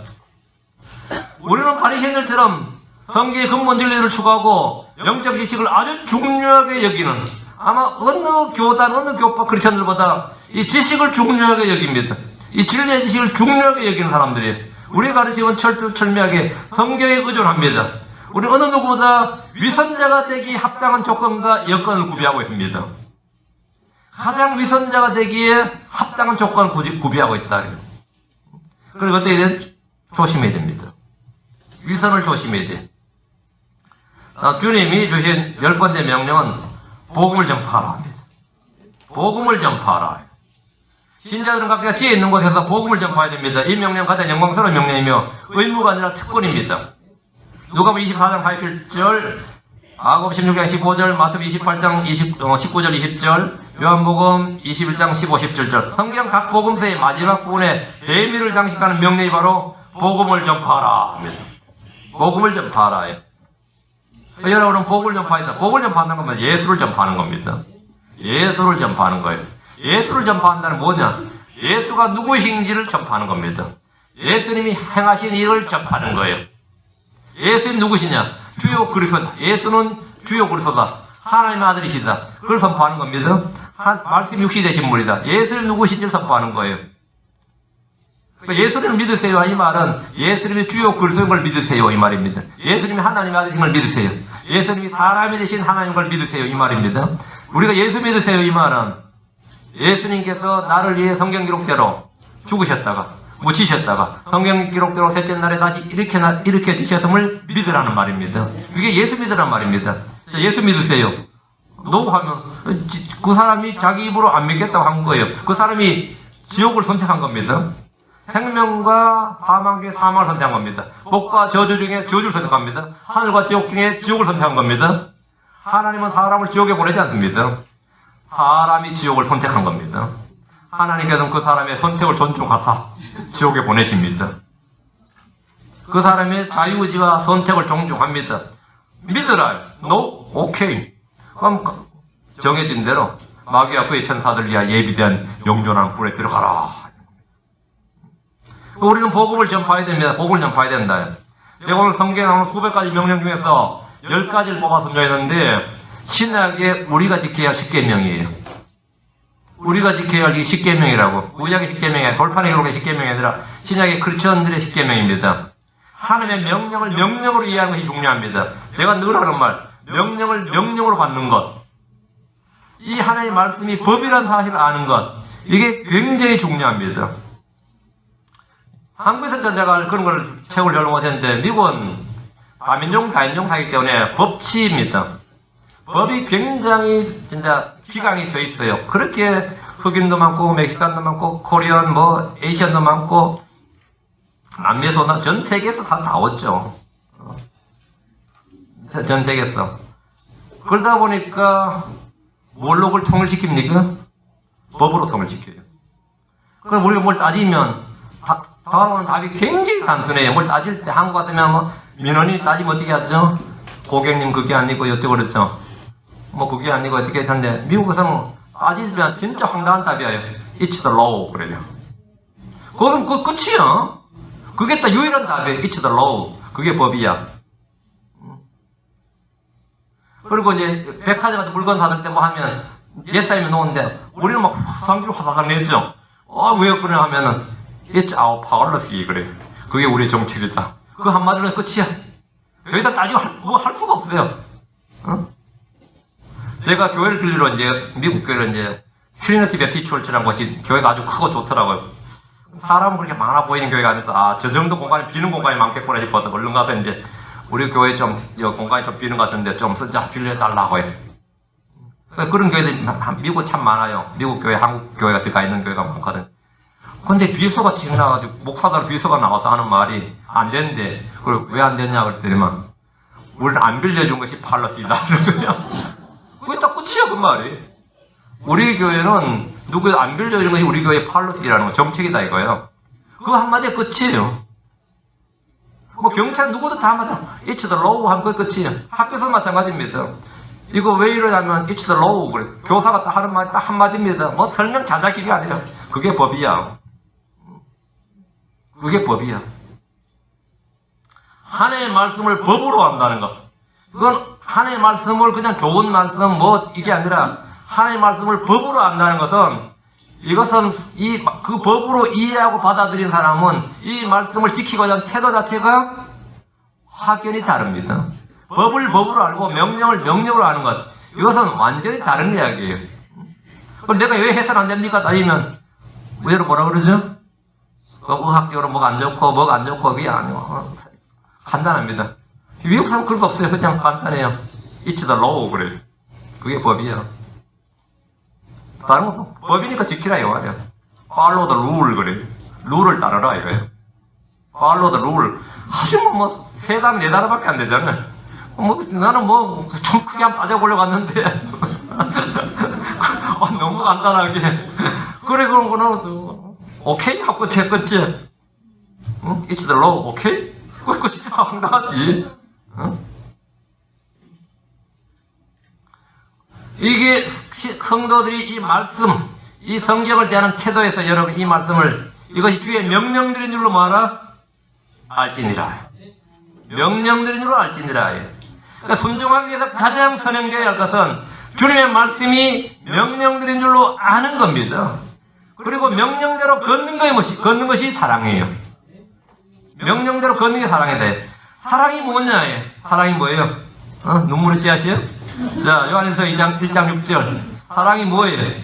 우리는 바리새인들처럼 성경의 근본 진리를 추구하고 영적 지식을 아주 중요하게 여기는, 아마 어느 교단, 어느 교파 크리스천들보다 이 지식을 중요하게 여깁니다. 이 진리의 지식을 중요하게 여기는 사람들이에요. 우리 가르침은 철저하게 성경에 의존합니다. 우리 어느 누구보다 위선자가 되기 합당한 조건과 여건을 구비하고 있습니다. 가장 위선자가 되기에 합당한 조건을 구비하고 있다. 그리고 어떻게 돼? 조심해야 됩니다. 위선을 조심해야 돼. 주님이 주신 10번째 명령은 복음을 전파하라 합니다. 복음을 전파하라. 신자들은 각자 지혜 있는 곳에서 복음을 전파해야 됩니다. 이 명령은 가장 영광스러운 명령이며 의무가 아니라 특권입니다. 누가복음 24장 47절, 마가복음 16장 15절, 마태복음 28장 19절 20절, 요한복음 21장 15, 17절. 성경 각 복음서의 마지막 부분에 대미를 장식하는 명령이 바로 복음을 전파하라 합니다. 복음을 전파하라. 여러분은 복음을 전파한다. 복음을 전파한다는 건 예수를 전파하는 겁니다. 예수를 전파하는 거예요. 예수를 전파한다는 뭐냐? 예수가 누구이신지를 전파하는 겁니다. 예수님이 행하신 일을 전파하는 거예요. 예수님 누구시냐? 주요 그리스도다. 예수는 주요 그리스도다. 하나님의 아들이시다. 그걸 선포하는 겁니다. 말씀 육시 되신 분이다. 예수님 누구신지를 선포하는 거예요. 예수님을 믿으세요. 이 말은 예수님이 주요 그리스도인 걸 믿으세요. 이 말입니다. 예수님이 하나님의 아들인 걸 믿으세요. 예수님이 사람이 되신 하나님인 걸 믿으세요. 이 말입니다. 우리가 예수 믿으세요. 이 말은 예수님께서 나를 위해 성경 기록대로 죽으셨다가 묻히셨다가 성경 기록대로 셋째 날에 다시 일으켜 주셨음을 믿으라는 말입니다. 이게 예수 믿으라는 말입니다. 예수 믿으세요. 노 하면 그 사람이 자기 입으로 안 믿겠다고 한 거예요. 그 사람이 지옥을 선택한 겁니다. 생명과 사망 중에 사망을 선택한 겁니다. 복과 저주 중에 저주를 선택합니다. 하늘과 지옥 중에 지옥을 선택한 겁니다. 하나님은 사람을 지옥에 보내지 않습니다. 사람이 지옥을 선택한 겁니다. 하나님께서는 그 사람의 선택을 존중하사 지옥에 보내십니다. 그 사람의 자유의지와 선택을 존중합니다. 믿으라. No? 오케이. 그럼 정해진 대로 마귀와 그의 천사들 위하 예비된 영존하는 불에 들어가라. 우리는 복음을 전파해야 됩니다. 복음을 전파해야 된다. 제가 오늘 성경에 나오는 수백 가지 명령 중에서 10가지를 뽑아서 선정했는데 신약에 우리가 지켜야 할 10계명이에요. 우리가 지켜야 할 10계명이라고. 구약의 10계명이 아니라 돌판의 기록의 10계명이 아니라 신약의 크리스천들의 10계명입니다. 하나님의 명령을 명령으로 이해하는 것이 중요합니다. 제가 늘 하는 말, 명령을 명령으로 받는 것. 이 하나님의 말씀이 법이라는 사실을 아는 것. 이게 굉장히 중요합니다. 한국에서 제가 그런 걸 책을 열로 못했는데 미국은 다민족 다인종 사이기 때문에 법치입니다. 법이 굉장히 진짜 기강이 돼 있어요. 그렇게 흑인도 많고 멕시칸도 많고 코리안 뭐 에이시안도 많고 남미에서 전 세계에서 다 나왔죠. 전 세계에서. 그러다 보니까 뭘로 그걸 통일시킵니까? 법으로 통일시켜요. 그럼 우리가 뭘 따지면 다가오는 답이 굉장히 단순해요. 뭘 따질 때 한국 같으면 뭐 민원이 따지면 어떻게 하죠? 고객님 그게 아니고 여쭤 그랬죠. 뭐 그게 아니고 어떻게 했는데 미국에서는 따지면 진짜 황당한 답이에요. It's the law 그래요. 그럼 그 끝이야. 그게 딱 유일한 답이에요. It's the law. 그게 법이야. 그리고 이제 백화점 같은 물건 사들 때 뭐 하면 예사이면 놓는데 우리는 막 상기로 화사상 내죠. 왜 그래 하면은 It's our policy 그래. 그게 우리의 정책이다. 그 한마디로 끝이야. 여기다 따지고 뭐 할 수가 없어요. 제가 교회를 빌리러 이제 미국 교회를 이제 트리니티 베티 철치라는 것이 교회가 아주 크고 좋더라고요. 사람은 그렇게 많아 보이는 교회가 아니라 저 정도 공간이 비는 공간이 많겠구나 싶어서 얼른 가서 이제 우리 교회 좀 공간이 좀 비는 것 같은데 좀 쓰자 빌려달라고 했어요. 그런 교회들이 미국 참 많아요. 미국 교회, 한국 교회가 들어가 있는 교회가 많거든. 근데 비서가 튀어나와가지고 목사들 비서가 나와서 하는 말이 안 되는데 그걸 왜 안 되냐 그랬더니만 우리를 안 빌려준 것이 팔러스이다. 그게 딱 끝이야 그 말이. 우리 교회는 누구 안 빌려준 것이 우리 교회의 팔러스이라는 거 정책이다 이거예요. 그거 한마디에 끝이에요. 뭐 경찰 누구도 다 맞아. It's the law 한 거 끝이에요. 학교에서 마찬가지입니다. 이거 왜 이러냐면 It's the law 그래. 교사가 딱 하는 말이 딱 한마디입니다. 뭐 설명 자작기가 아니에요. 그게 법이야. 그게 법이야. 하나님의 말씀을 법으로 한다는 것. 그건 하나님의 말씀을 그냥 좋은 말씀 뭐 이게 아니라 하나님의 말씀을 법으로 한다는 것은 이것은 그 법으로 이해하고 받아들인 사람은 이 말씀을 지키고자 하는 태도 자체가 확연히 다릅니다. 법을 법으로 알고 명령을 명령으로 하는 것. 이것은 완전히 다른 이야기예요. 그럼 내가 왜 해선 안 됩니까? 따지면 의외로 뭐라 그러죠? 의학적으로 뭐가 안 좋고 뭐가 안 좋고 그게 아니고 간단합니다. 미국 사람 그런 거 없어요. 그냥 간단해요. It's the law 그래요. 그게 법이야. 다른 거 법이니까 지키라 이거예요. Follow the rule 그래요. 룰을 따르라 이거예요. Follow the rule. 아주 뭐 세 단, 네 단어밖에 안 되잖아요. 나는 좀 크게 한번 따져보려고 갔는데 너무 간단하게 그래 그런 거는 오케이 하고 제 끝이 It's the law 오케이? 그거 진짜 황당하지. 이게 성도들이 이 말씀 이 성경을 대하는 태도에서 여러분 이 말씀을 이것이 주의 명령들인 줄로 말아 알지니라. 명령들인 줄로 알지니라. 그러니까 순종하기 위해서 가장 선행되어야 할 것은 주님의 말씀이 명령들인 줄로 아는 겁니다. 그리고 명령대로 걷는 것이 사랑이에요. 명령대로 걷는 게 사랑이다. 사랑이 뭐냐? 사랑이 뭐예요? 눈물의 씨앗이요? 자, 요한일서 1장 6절. 사랑이 뭐예요?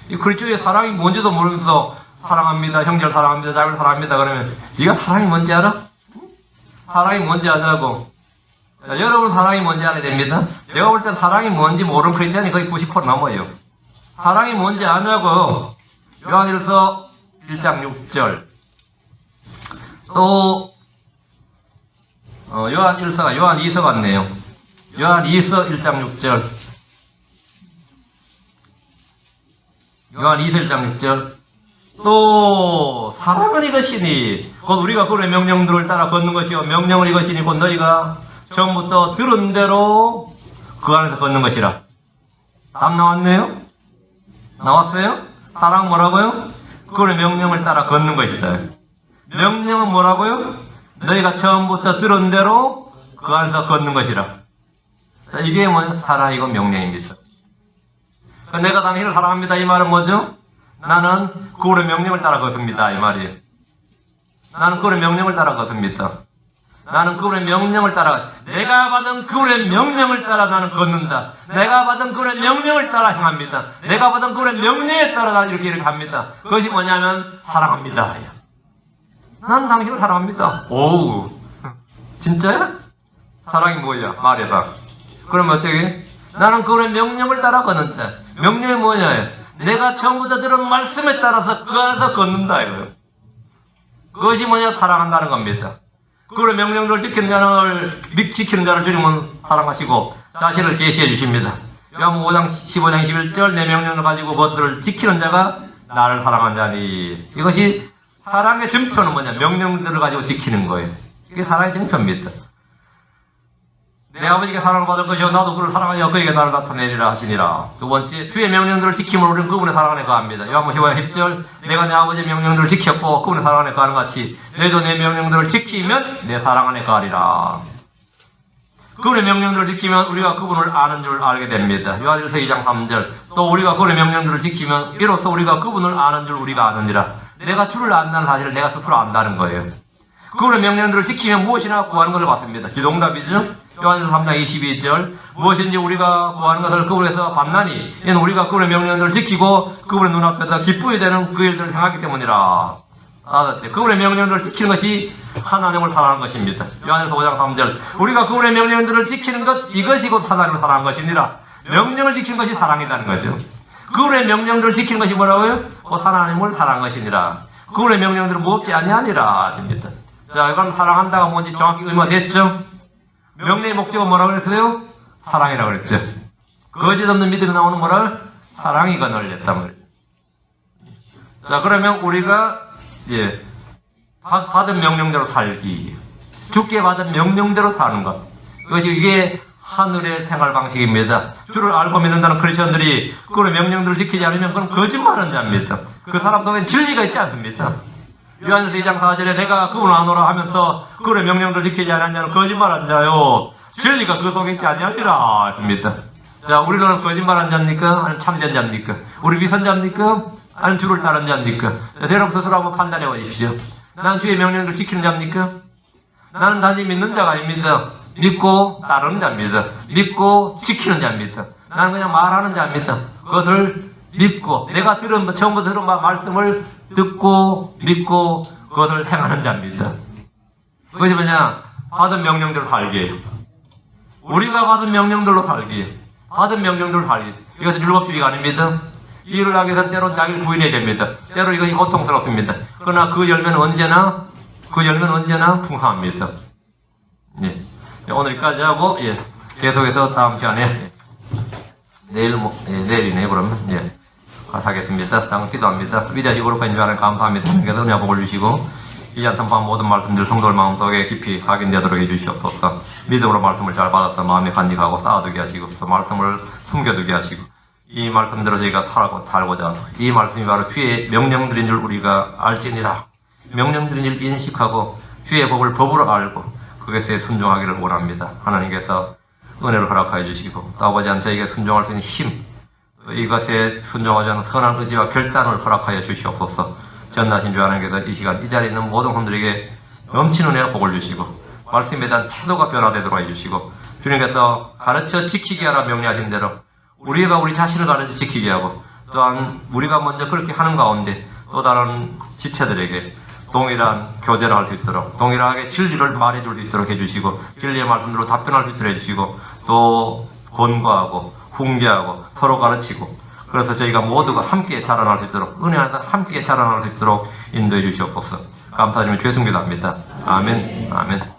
이 글자에 사랑이 뭔지도 모르면서 사랑합니다. 형제를 사랑합니다. 자기를 사랑합니다. 그러면 네가 사랑이 뭔지 알아? 사랑이 뭔지 아냐고. 자, 여러분 사랑이 뭔지 알아야 됩니다. 제가 볼 땐 사랑이 뭔지 모르는 크리스찬이 거의 90% 넘어요. 사랑이 뭔지 아냐고. 요한일서 1장 6절. 또 요한 2서 같네요. 요한 2서 1장 6절. 요한 2서 1장 6절. 또 사랑은 이것이니 곧 우리가 그의 명령들을 따라 걷는 것이요 명령을 이것이니 곧 너희가 처음부터 들은 대로 그 안에서 걷는 것이라. 답 나왔네요? 나왔어요? 사랑 뭐라고요? 그의 명령을 따라 걷는 것이다. 명령은 뭐라고요? 너희가 처음부터 들은 대로 그 안에서 걷는 것이라. 자, 이게 뭐냐? 사랑이고 명령입니다. 내가 당신을 사랑합니다. 이 말은 뭐죠? 나는 그의 명령을 따라 걷습니다. 이 말이에요. 나는 그의 명령을 따라 걷습니다. 나는 그의 명령을 따라, 내가 받은 그의 명령을 따라 나는 걷는다. 내가 받은 그의 명령을 따라 행합니다. 내가 받은 그의 명령에 따라 나는 이렇게 합니다. 그것이 뭐냐면 사랑합니다. 나는 당신을 사랑합니다. 오우, 진짜야? 사랑이 뭐야? 말해봐. 그러면 어떻게? 나는 그의 명령을 따라 걷는다. 명령이 뭐냐? 내가 처음부터 들은 말씀에 따라서 그 안에서 걷는다 이거예요. 그것이 뭐냐? 사랑한다는 겁니다. 그의 명령들을 지키는 자를 주님은 사랑하시고 자신을 계시해 주십니다. 요한복음 5장 15장 11절 내 명령을 가지고 그것들을 지키는 자가 나를 사랑한 자니. 이것이 사랑의 증표는 뭐냐? 명령들을 가지고 지키는 거예요. 이게 사랑의 증표입니다. 내 아버지가 사랑을 받을 것이요 나도 그를 사랑하여 그에게 나를 나타내리라 하시니라. 두 번째, 주의 명령들을 지킴으로 우리는 그분의 사랑 안에 거합니다. 요한복음 15장 10절 내가 내 아버지의 명령들을 지켰고 그분의 사랑 안에 거하는 같이 너희도 내 명령들을 지키면 내 사랑 안에 거하리라. 그분의 명령들을 지키면 우리가 그분을 아는 줄 알게 됩니다. 요한일서 2장 3절 또 우리가 그분의 명령들을 지키면 이로써 우리가 그분을 아는 줄 우리가 아느니라. 내가 주를 안다는 사실을 내가 스스로 안다는 거예요. 그분의 명령들을 지키면 무엇이나 구하는 것을 받습니다. 기동답이죠. 요한일서 3장 22절 무엇인지 우리가 구하는 것을 그분에서 받나니 이는 우리가 그분의 명령들을 지키고 그분의 눈앞에서 기쁨이 되는 그 일들을 행하기 때문이라. 그분의 명령들을 지키는 것이 하나님을 사랑하는 것입니다. 요한일서 5장 3절 우리가 그분의 명령들을 지키는 것 이것이 곧 하나님을 사랑하는 것이니라. 명령을 지키는 것이 사랑이라는 거죠. 그분의 명령들을 지키는 것이 뭐라고요? 곧 하나님을 사랑하는 것이니라. 그분의 명령들은 무엇지 아니하니라 하십니다. 자, 이건 사랑한다가 뭔지 정확히 의미가 됐죠? 명령의 목적은 뭐라고 그랬어요? 사랑이라고 그랬죠. 거짓 없는 믿음이 나오는 뭐라? 사랑이가 널렸단 말이에요. 자, 그러면 우리가 받은 명령대로 살기, 주께 받은 명령대로 사는 것, 이게 하늘의 생활 방식입니다. 주를 알고 믿는다는 크리스천들이 그의 명령들을 지키지 않으면 그건 거짓말하는 자입니다. 그 사람 속에 진리가 있지 않습니다. 요한일서 2장 4절에 내가 그분을 아노라 하면서 그의 명령들을 지키지 않는 자는 거짓말하는 자요 진리가 그 속에 있지 아니하니라 했습니다. 자, 우리는 거짓말하는 자입니까? 아니면 참된 자입니까? 우리 위선자입니까? 아니면 주를 따르는 자입니까? 여러분 스스로 한번 판단해 보십시오. 나는 주의 명령들을 지키는 자입니까? 나는 단지 믿는 자가 아닙니다. 믿고 따르는 자입니다. 믿고 지키는 자입니다. 나는 그냥 말하는 자입니다. 그것을 믿고 내가 처음부터 들은 말씀을 듣고 믿고 그것을 행하는 자입니다. 그것이 뭐냐? 받은 명령대로 살기. 우리가 받은 명령들로 살기. 받은 명령대로 살기. 이것은 율법주의가 아닙니다. 이 일을 하기 위해서 때로는 자기를 부인해야 됩니다. 때로 이것이 고통스럽습니다. 그러나 그 열매는 언제나 풍성합니다. 예. 오늘까지 하고 계속해서 다음 시간에 내일이네 그러면 하겠습니다. 장은 기도합니다. 위대하시고 거룩한 줄 아는 감사합니다. 하나님께서 은혜와 복을 주시고 이 안탄판 모든 말씀들 성도들 마음속에 깊이 각인되도록 해주시옵소서. 믿음으로 말씀을 잘 받았다 마음에 간직하고 쌓아두게 하시고 또 말씀을 숨겨두게 하시고 이 말씀대로 저희가 살고자 이 말씀이 바로 주의 명령들인 줄 우리가 알지니라. 명령들인 줄 인식하고 주의 법을 법으로 알고 그것에 순종하기를 원합니다. 하나님께서 은혜를 허락하여 주시고 또 아버지 한 저에게 순종할 수 있는 힘 이것에 순종하지 않은 선한 의지와 결단을 허락하여 주시옵소서. 전나신 주 하나님께서 이 시간 이 자리에 있는 모든 분들에게 넘치는 은혜와 복을 주시고 말씀에 대한 태도가 변화되도록 해주시고 주님께서 가르쳐 지키게 하라 명령하신 대로 우리가 우리 자신을 가르쳐 지키게 하고 또한 우리가 먼저 그렇게 하는 가운데 또 다른 지체들에게 동일한 교제를 할 수 있도록 동일하게 진리를 말해줄 수 있도록 해주시고 진리의 말씀대로 답변할 수 있도록 해주시고 또 권고하고 훈계하고 서로 가르치고 그래서 저희가 모두가 함께 자라날 수 있도록 은혜 안에서 함께 자라날 수 있도록 인도해 주시옵소서. 감사드리며 죄송기도합니다. 아멘. 아멘.